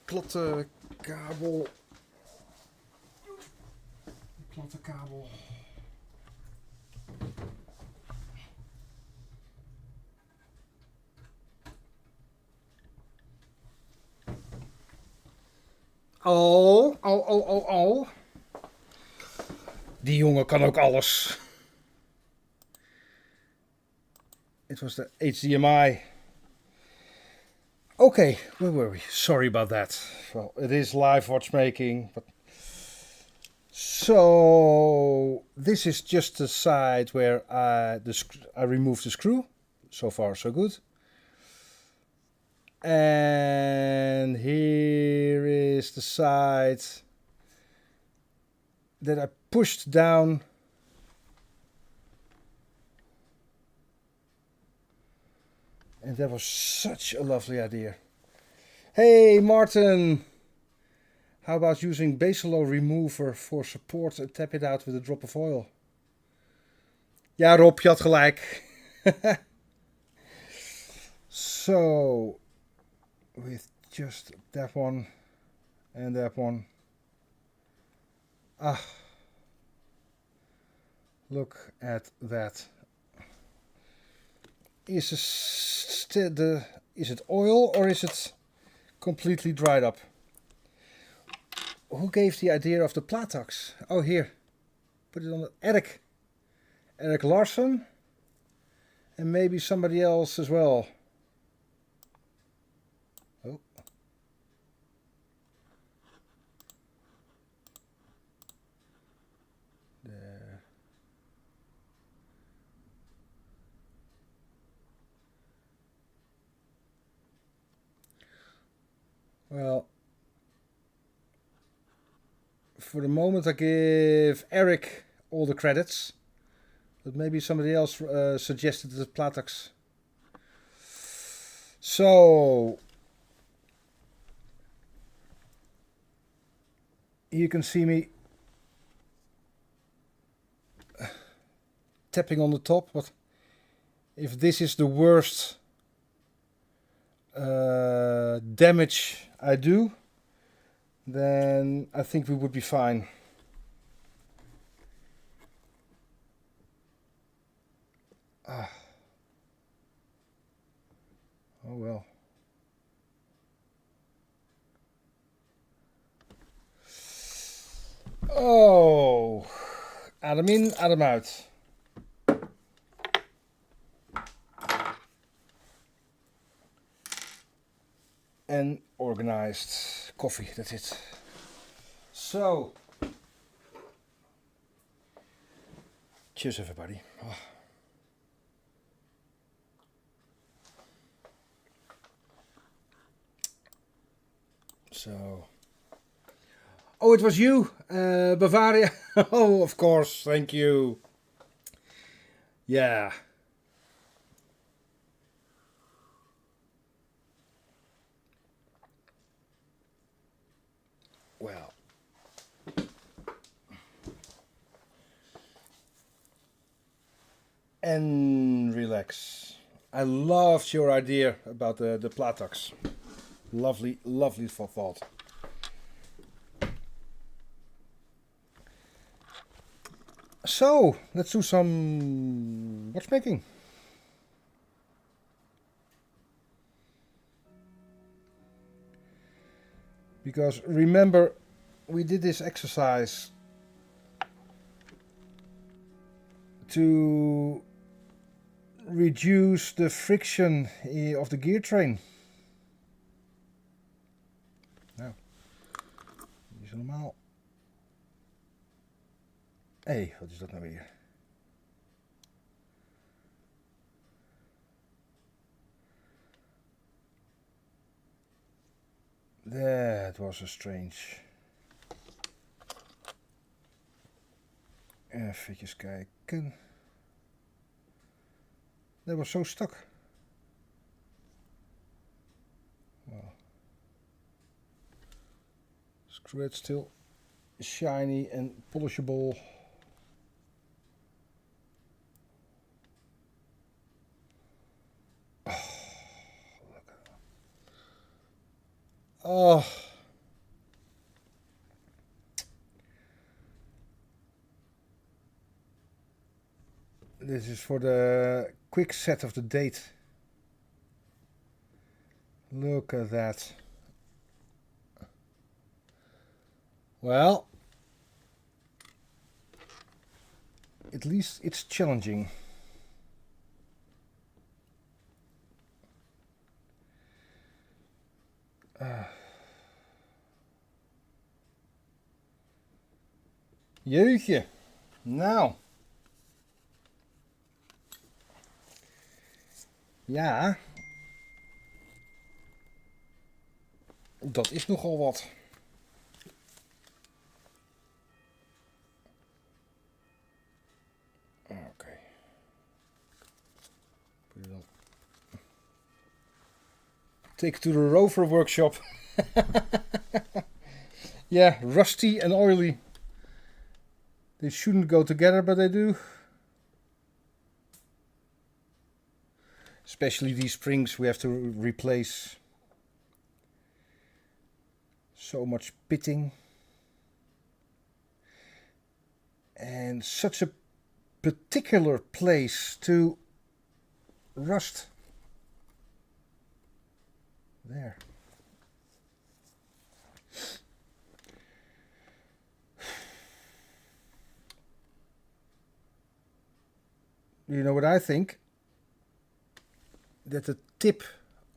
Platte kabel. Platte kabel. Oh. Die jongen kan ook alles. Het was de HDMI. Okay, where were we? Sorry about that. Well, it is live watchmaking. But... So, this is just the side where I removed the screw. So far, so good. And here is the side that I pushed down. And that was such a lovely idea. Hey Martin! How about using base oil remover for support and tap it out with a drop of oil? Ja Rob, je had gelijk. So, with just that one and that one. Ah, look at that. Is it oil or is it completely dried up? Who gave the idea of the Platox? Oh, here. Put it on the Eric. Eric Larson. And maybe somebody else as well. Oh. There. Well, for the moment I give Eric all the credits, but maybe somebody else suggested the Platox. So, you can see me tapping on the top, but if this is the worst damage I do, then I think we would be fine. Ah. Oh well. Oh, adem in, adem uit. And organized coffee, that's it. So, cheers everybody. Oh. So, oh, it was you, Bavaria. Oh, of course, thank you. Yeah. Well, and relax. I loved your idea about the Platox. Lovely, lovely thought. So, let's do some watchmaking. Because remember, we did this exercise to reduce the friction of the gear train. Nou, die is normaal. Hé, wat is dat nou weer? That was a strange. Even kijken. That was so stuck. Wow. Screw head still shiny and polishable. Oh. This is for the quick set of the date. Look at that. Well, at least it's challenging. Jeetje. Nou. Ja. Dat is nogal wat. Oké. Take to the rover workshop. Yeah, rusty and oily. They shouldn't go together, but they do. Especially these springs we have to replace. So much pitting. And such a particular place to rust. There. You know what I think? That the tip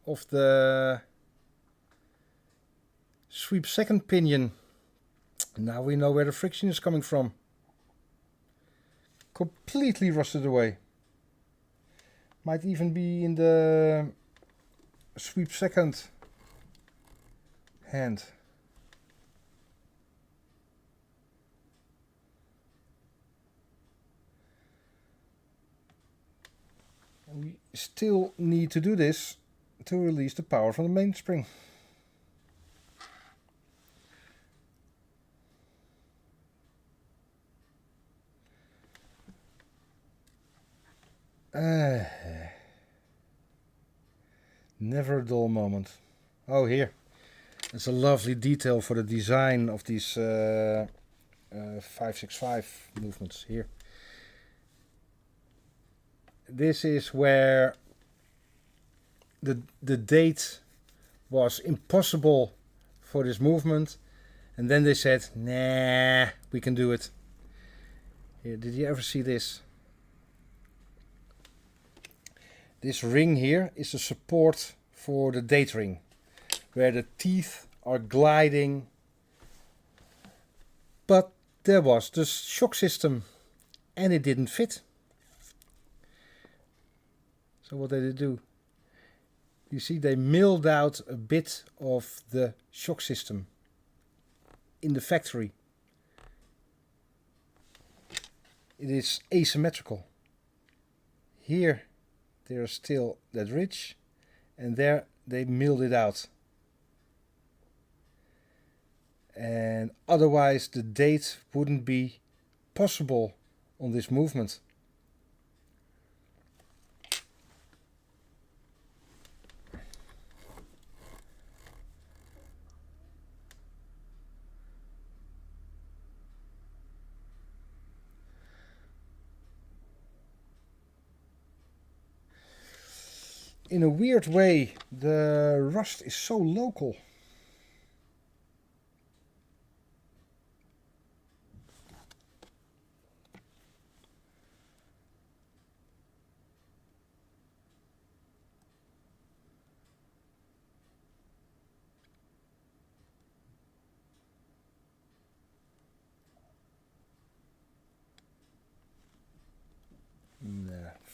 of the sweep second pinion, now we know where the friction is coming from. Completely rusted away. Might even be in the sweep second hand. We still need to do this to release the power from the mainspring. Never a dull moment. Oh, here. It's a lovely detail for the design of these 565 movements here. This is where the date was impossible for this movement, and then they said, nah, we can do it. Here, did you ever see this? This ring here is the support for the date ring, where the teeth are gliding, but there was the shock system and it didn't fit. So what did they do? You see, they milled out a bit of the shock system in the factory. It is asymmetrical. Here there's still that ridge, and there they milled it out. And otherwise the date wouldn't be possible on this movement. In a weird way, the rust is so local.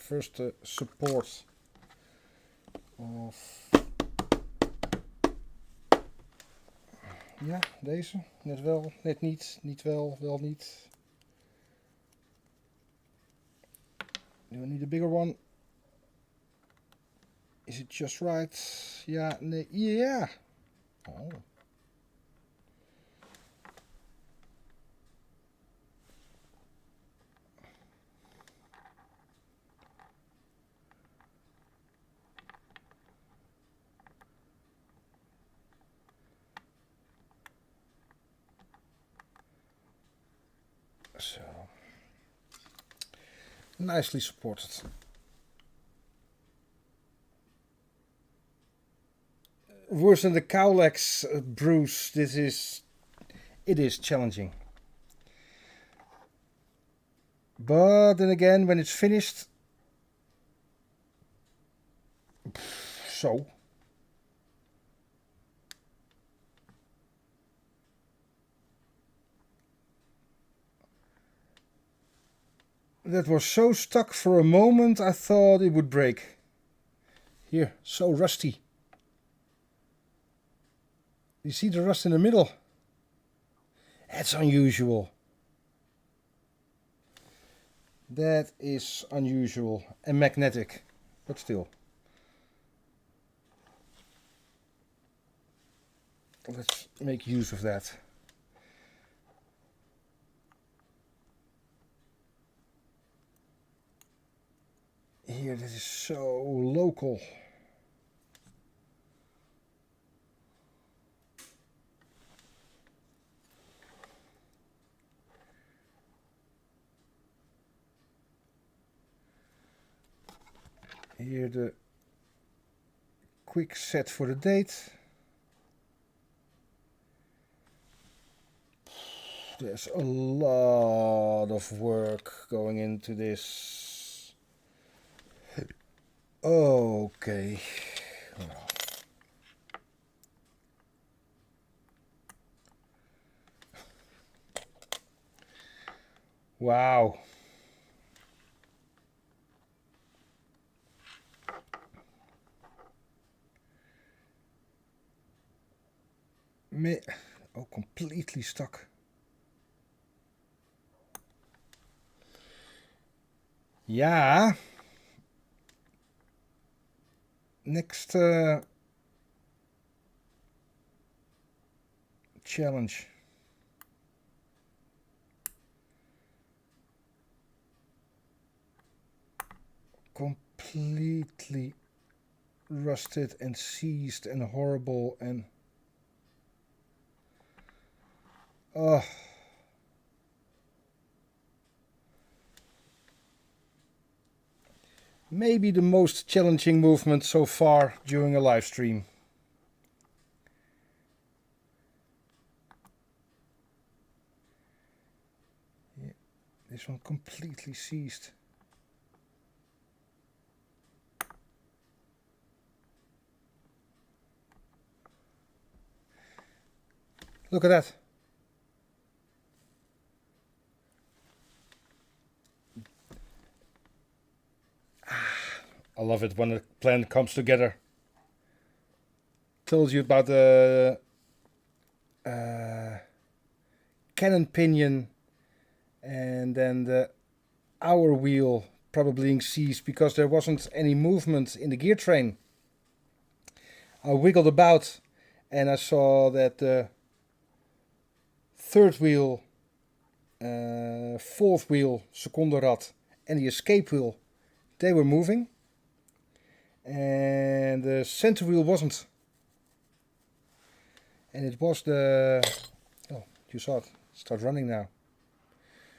first support of... Ja, deze. Net wel, net niet. Niet wel, wel niet. Do I need a bigger one? Is it just right? Ja, nee, ja. Oh. So, nicely supported. Worse than the Cowlex bruise. It is challenging. But then again, when it's finished, so. That was so stuck for a moment, I thought it would break. Here, so rusty. You see the rust in the middle? That's unusual. That is unusual and magnetic, but still. Let's make use of that. Here, this is so local. Here the quick set for the date. There's a lot of work going into this. Okay. Wow. Oh, completely stuck. Yeah. Next challenge. Completely rusted and seized and horrible and maybe the most challenging movement so far during a live stream. Yeah, this one completely seized. Look at that. I love it when a plan comes together. Tells you about the cannon pinion and then the hour wheel probably being seized because there wasn't any movement in the gear train. I wiggled about and I saw that the third wheel, fourth wheel, secondenrad, and the escape wheel, they were moving. And the center wheel wasn't. And it was the... Oh, you saw it. Start running now.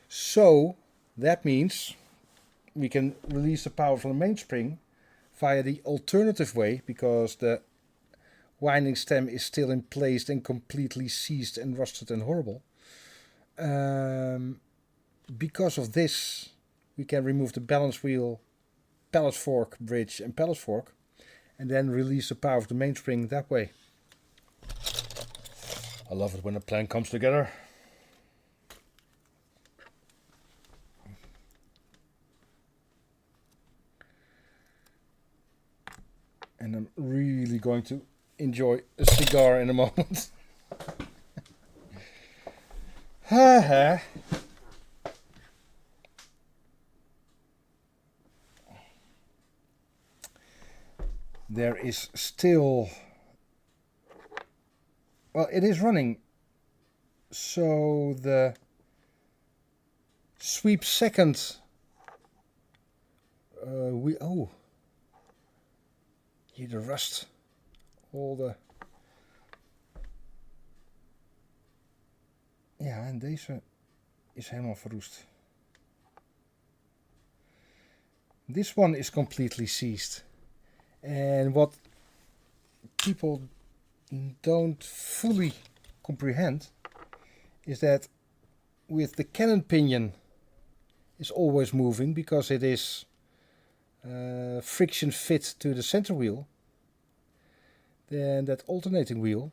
So, that means we can release the power from the mainspring via the alternative way, because the winding stem is still in place and completely seized and rusted and horrible. Because of this, we can remove the balance wheel, pallet fork bridge and pallet fork, and then release the power of the mainspring that way. I love it when a plan comes together. going to enjoy a cigar in a moment. Haha. There is still, well, it is running, so the sweep second oh, here the rust, all the, ja, en deze is helemaal verroest. This one is completely seized. And what people don't fully comprehend is that with the cannon pinion is always moving because it is friction fit to the center wheel, then that alternating wheel,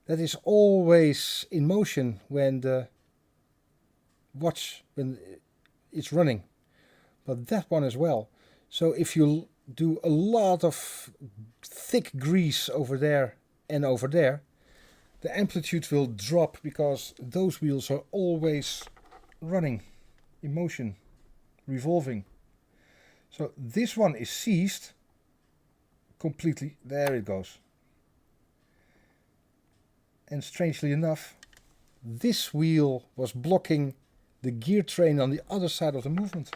that is always in motion when the watch, when it's running, but that one as well. So if you do a lot of thick grease over there and over there, the amplitude will drop because those wheels are always running in motion, revolving. So this one is seized completely. There it goes. And strangely enough, this wheel was blocking the gear train on the other side of the movement.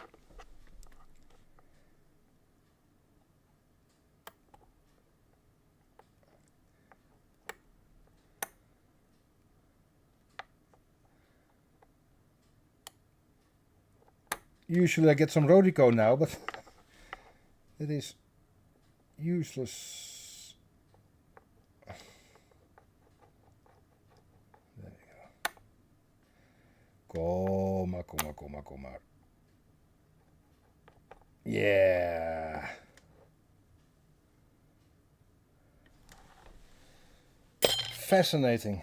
Usually I get some Rodico now, but it is useless. There we go. Kom maar. Yeah. Fascinating.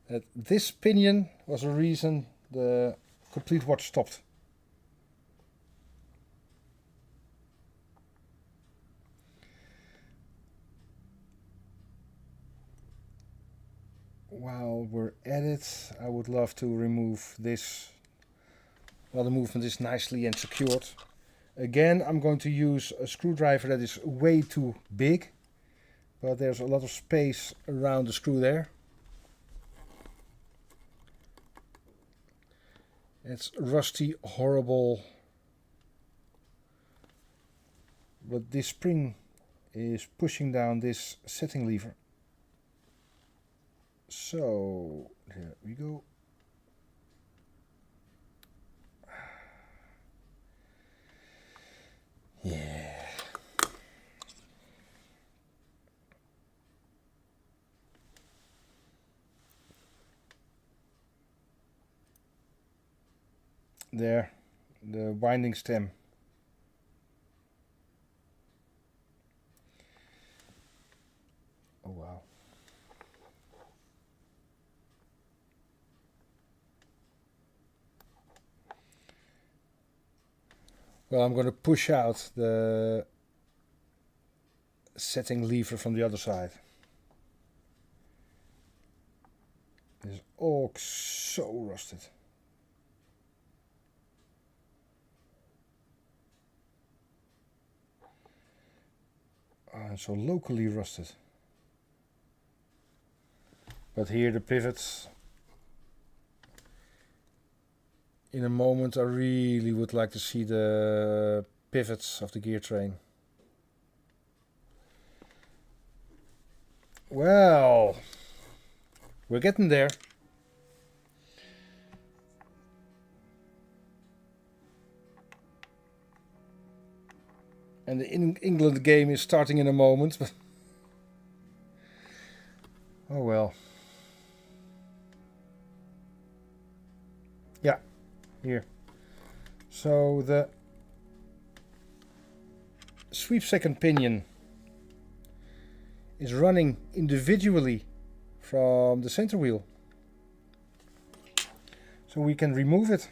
That this pinion was a reason the complete watch stopped. While we're at it, I would love to remove this while the movement is nicely and secured. Again, I'm going to use a screwdriver that is way too big, but there's a lot of space around the screw there. It's rusty, horrible, but this spring is pushing down this setting lever. So, there we go. Yeah. There, the winding stem. Oh wow. Well, I'm going to push out the setting lever from the other side. It's all so rusted. And so locally rusted. But here the pivots. In a moment I really would like to see the pivots of the gear train. Well, we're getting there. And the England game is starting in a moment. Oh well. Yeah, here. So the sweep second pinion is running individually from the center wheel. So we can remove it.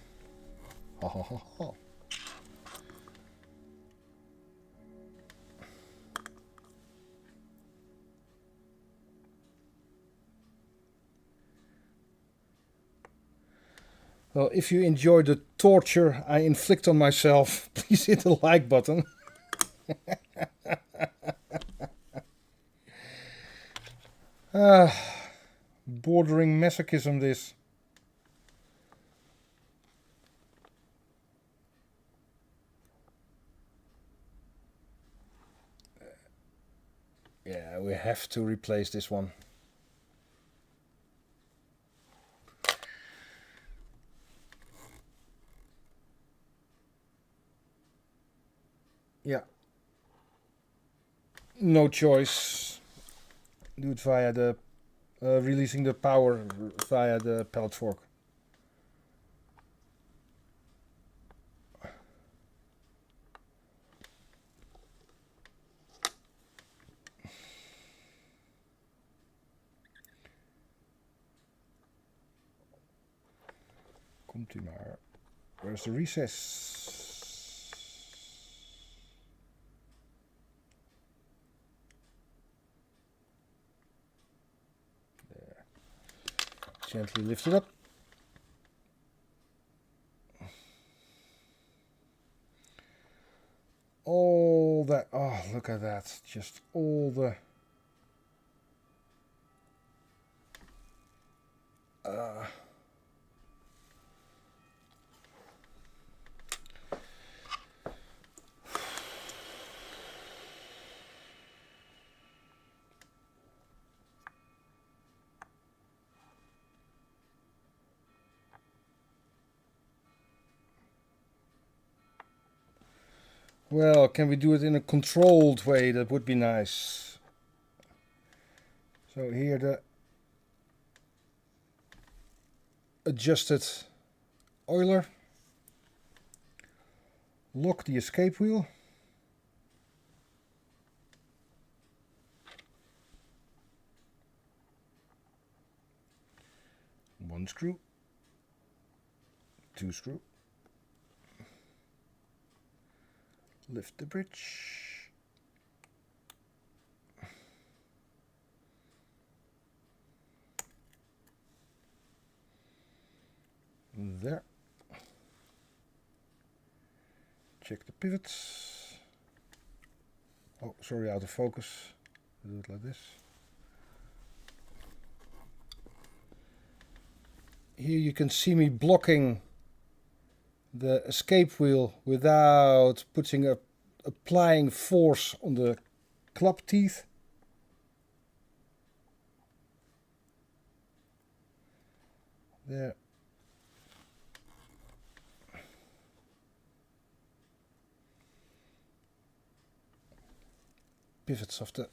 Well, if you enjoy the torture I inflict on myself, please hit the like button. Bordering masochism this. Yeah, we have to replace this one. Yeah. No choice. Do it via the releasing the power via the pellet fork. Komt u maar. Where's the recess? There. Gently lift it up. All that, oh, look at that. Just all the well, can we do it in a controlled way? That would be nice. So here the adjusted oiler. Lock the escape wheel. One screw. Two screw. Lift the bridge. There. Check the pivots. Oh, sorry, out of focus. Do it like this. Here you can see me blocking the escape wheel without applying force on the club teeth. There. Pivots of the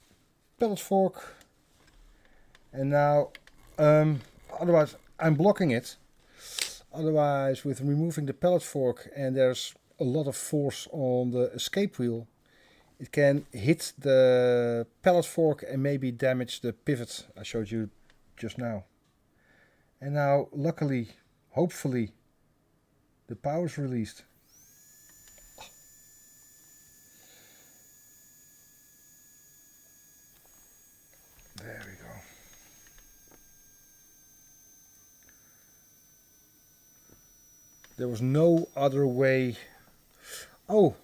pellet fork. And now, otherwise I'm blocking it. Otherwise, with removing the pellet fork and there's a lot of force on the escape wheel, it can hit the pellet fork and maybe damage the pivot I showed you just now. And now, luckily, hopefully, the power is released. There we go. There was no other way. Oh,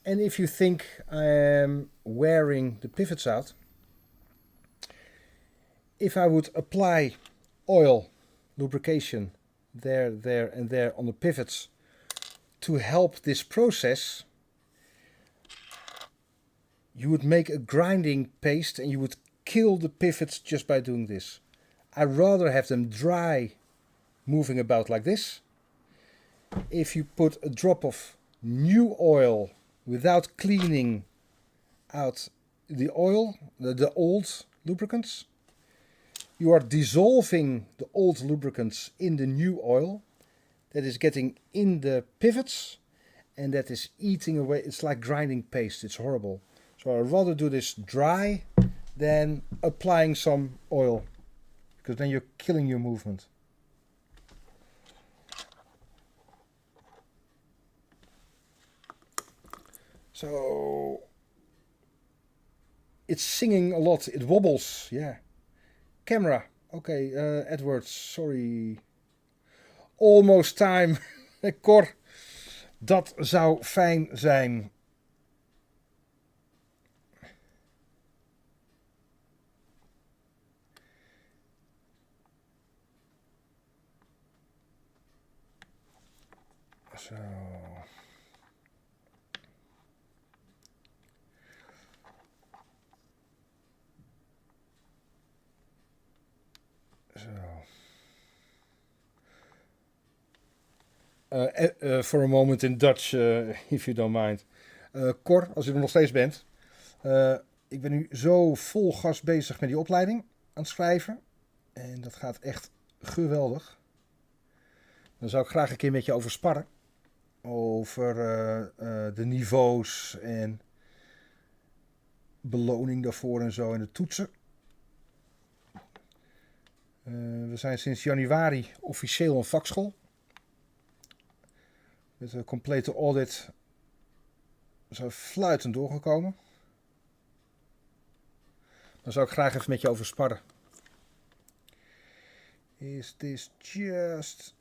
and if you think I am wearing the pivots out, if I would apply oil, lubrication, there, and there on the pivots to help this process, you would make a grinding paste and you would kill the pivots just by doing this. I'd rather have them dry, moving about like this. If you put a drop of new oil without cleaning out the oil, the old lubricants, you are dissolving the old lubricants in the new oil that is getting in the pivots and that is eating away. It's like grinding paste. It's horrible. So I'd rather do this dry than applying some oil, because then you're killing your movement. So it's singing a lot. It wobbles. Yeah. Camera. Okay, Edward, sorry. almost time. Cor, dat zou fijn zijn. Zo. Zo. For a moment in Dutch, if you don't mind. Cor, als u er nog steeds bent. Ik ben nu zo vol gas bezig met die opleiding aan het schrijven. En dat gaat echt geweldig. Dan zou ik graag een keer met je over sparren. Over de niveaus en beloning daarvoor en zo en de toetsen. We zijn sinds januari officieel een vakschool. Met een complete audit zijn we fluitend doorgekomen. Daar zou ik graag even met je over sparren. Is this just...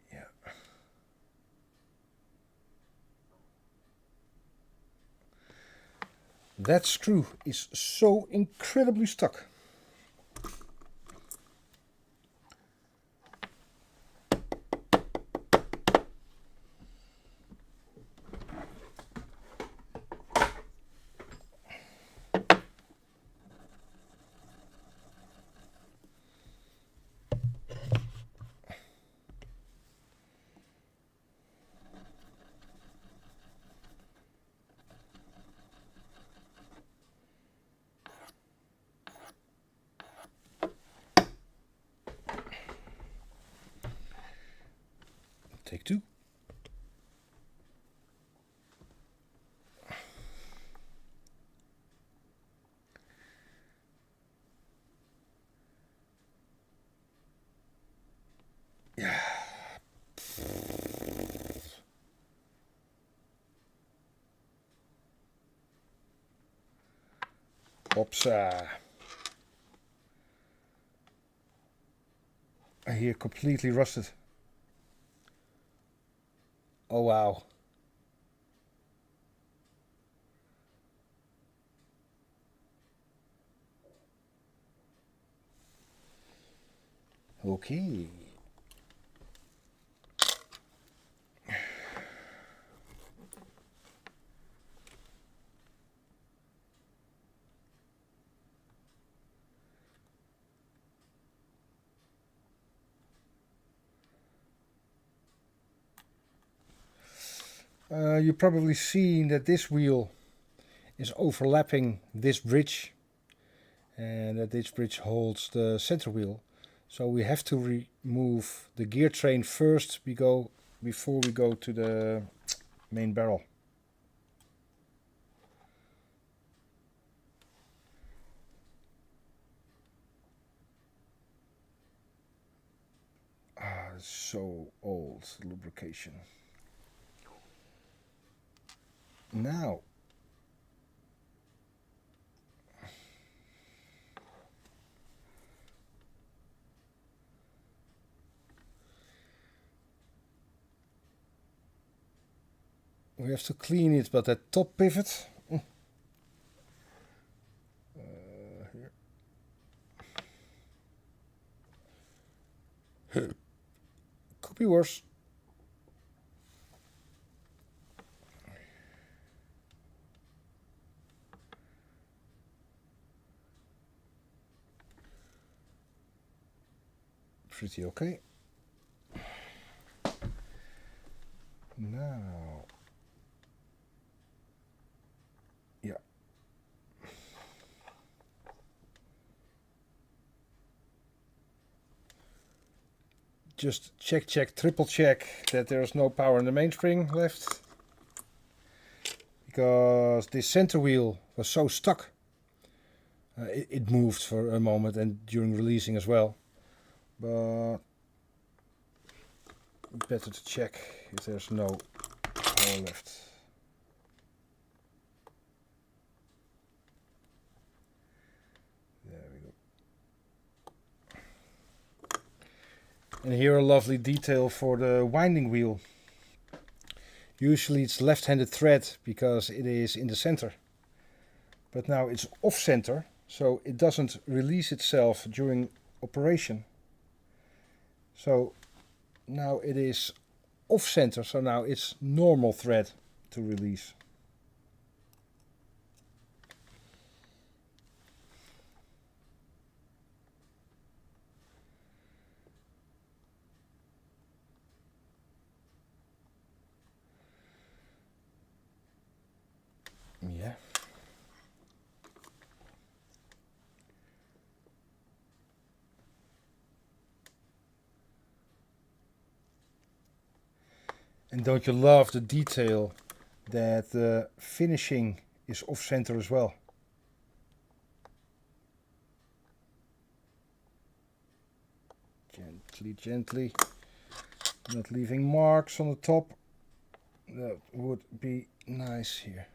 Ja. That screw is so incredibly stuck. Take two. Ja. Hopsa. I hear completely rusted. Oh wow. Okay. You've probably seen that this wheel is overlapping this bridge, and that this bridge holds the center wheel. So we have to remove the gear train first before we go to the main barrel. Ah, it's so old, lubrication. Now, we have to clean it, but that top pivot, here, could be worse. Pretty okay. Now, yeah. Just check, triple check that there's no power in the mainspring left. Because this center wheel was so stuck. It moved for a moment and during releasing as well. But better to check if there's no power left. There we go. And here a lovely detail for the winding wheel. Usually it's left-handed thread because it is in the center. But now it's off-center, so it doesn't release itself during operation. So now it is off-center, so now it's normal thread to release. Yeah. And don't you love the detail that the finishing is off-center as well? Gently, gently, not leaving marks on the top. That would be nice here.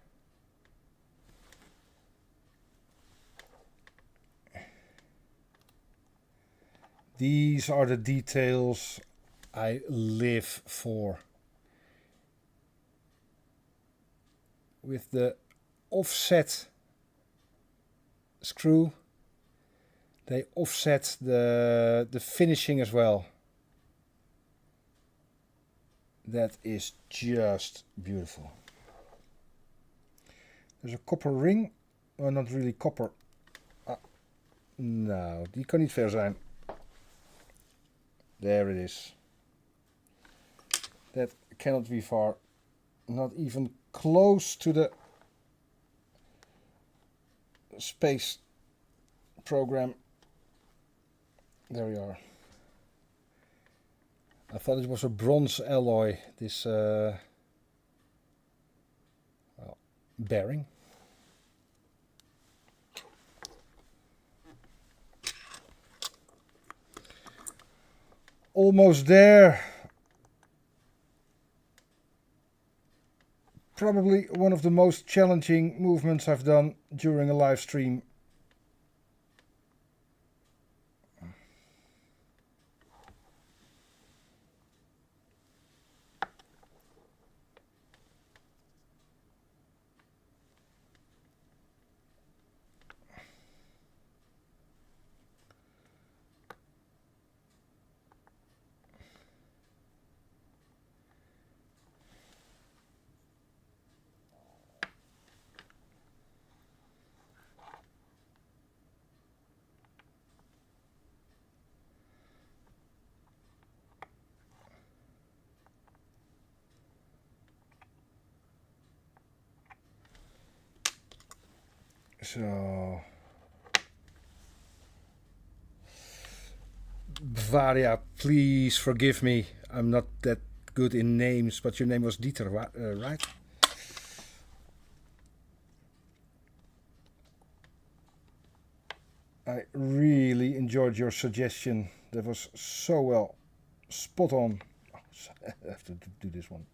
These are the details I live for. With the offset screw, they offset the finishing as well. That is just beautiful. There's a copper ring. Well, not really copper. Nou, die kan niet ver zijn. There it is. That cannot be far. Not even close to the space program. There we are. I thought it was a bronze alloy, this well, bearing. Almost there. Probably one of the most challenging movements I've done during a live stream. So, Varia, please forgive me. I'm not that good in names, but your name was Dieter, right? I really enjoyed your suggestion. That was so well. Spot on. Oh, I have to do this one.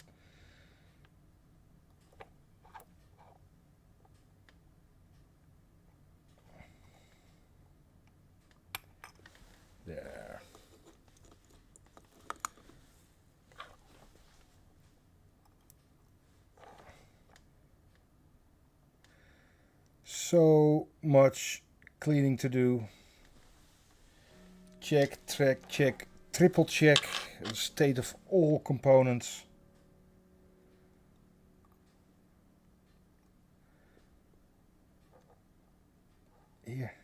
There. So much cleaning to do. Check, track, check, triple check the state of all components. Here.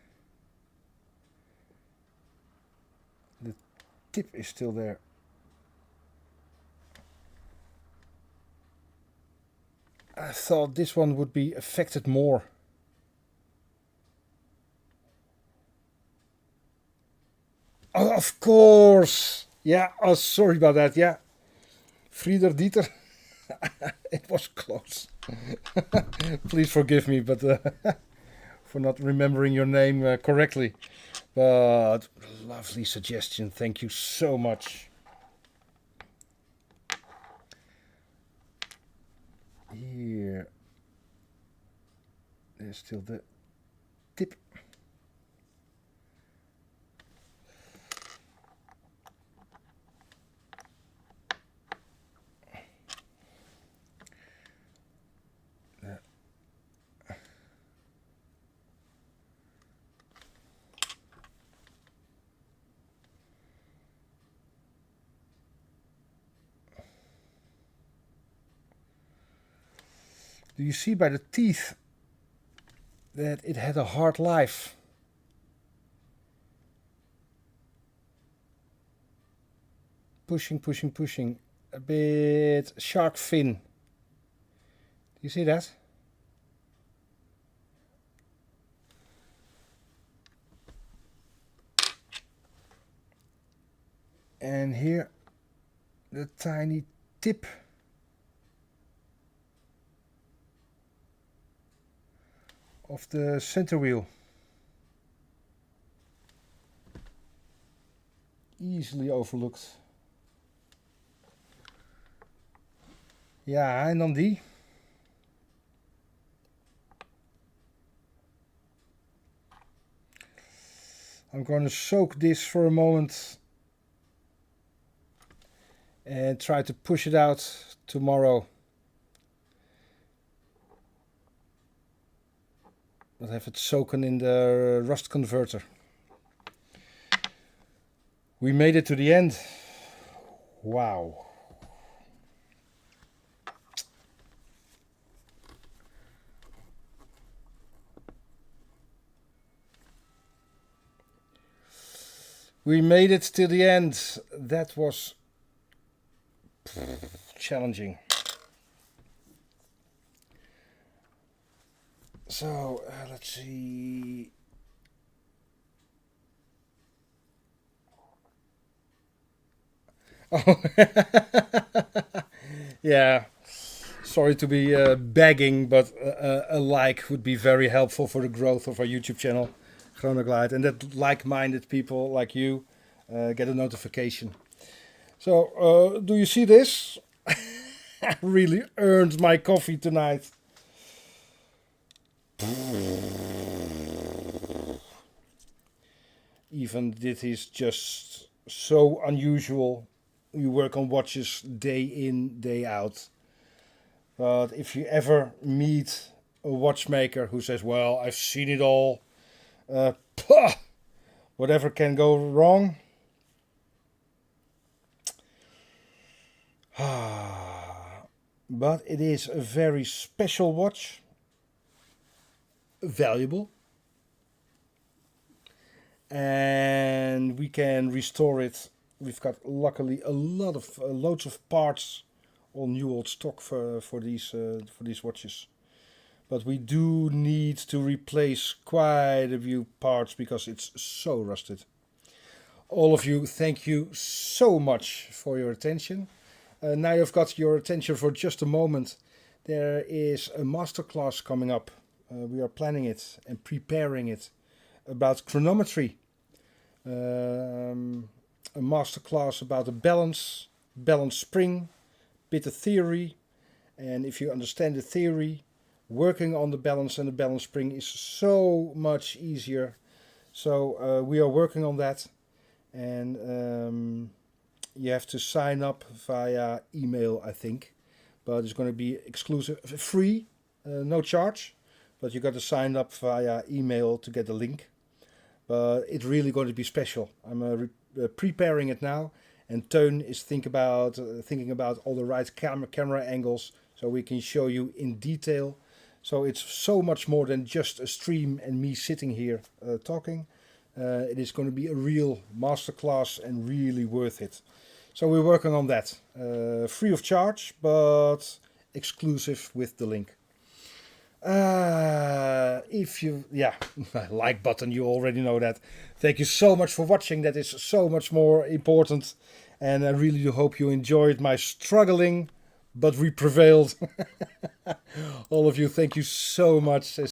The tip is still there. I thought this one would be affected more. Oh, of course. Yeah, oh, sorry about that. Yeah. Frieder Dieter. It was close. Please forgive me, but for not remembering your name correctly. But lovely suggestion. Thank you so much. Here. There's still the tip. Do you see by the teeth that it had a hard life? Pushing, pushing, pushing. A bit shark fin. Do you see that? And here, the tiny tip of the center wheel. Easily overlooked. Ja, en dan die. I'm going to soak this for a moment and try to push it out tomorrow. I'll have it soaken in the rust converter. We made it to the end. Wow. We made it to the end. That was challenging. So let's see. Oh, yeah. Sorry to be begging, but a like would be very helpful for the growth of our YouTube channel, Chronoglide, and that like-minded people like you get a notification. So, do you see this? I really earned my coffee tonight. Even this is just so unusual. We work on watches day in, day out. But if you ever meet a watchmaker who says, well, I've seen it all, whatever can go wrong. But it is a very special watch, valuable, and we can restore it. We've got luckily a lot of loads of parts on new old stock for these watches, but we do need to replace quite a few parts because it's so rusted. All of you, thank you so much for your attention. Now you've got your attention for just a moment. There is a masterclass coming up. We are planning it and preparing it about chronometry. A masterclass about the balance spring, bit of theory, and if you understand the theory, working on the balance and the balance spring is so much easier. So we are working on that, and you have to sign up via email, I think, but it's going to be exclusive, free, no charge, but you got to sign up via email to get the link. But it's really going to be special. I'm preparing it now, and Teun is thinking about all the right camera angles so we can show you in detail. So it's so much more than just a stream and me sitting here talking. It is going to be a real masterclass and really worth it. So we're working on that, free of charge, but exclusive with the link. If you, like button, you already know that. Thank you so much for watching. That is so much more important. And I really do hope you enjoyed my struggling, but we prevailed. All of you, thank you so much.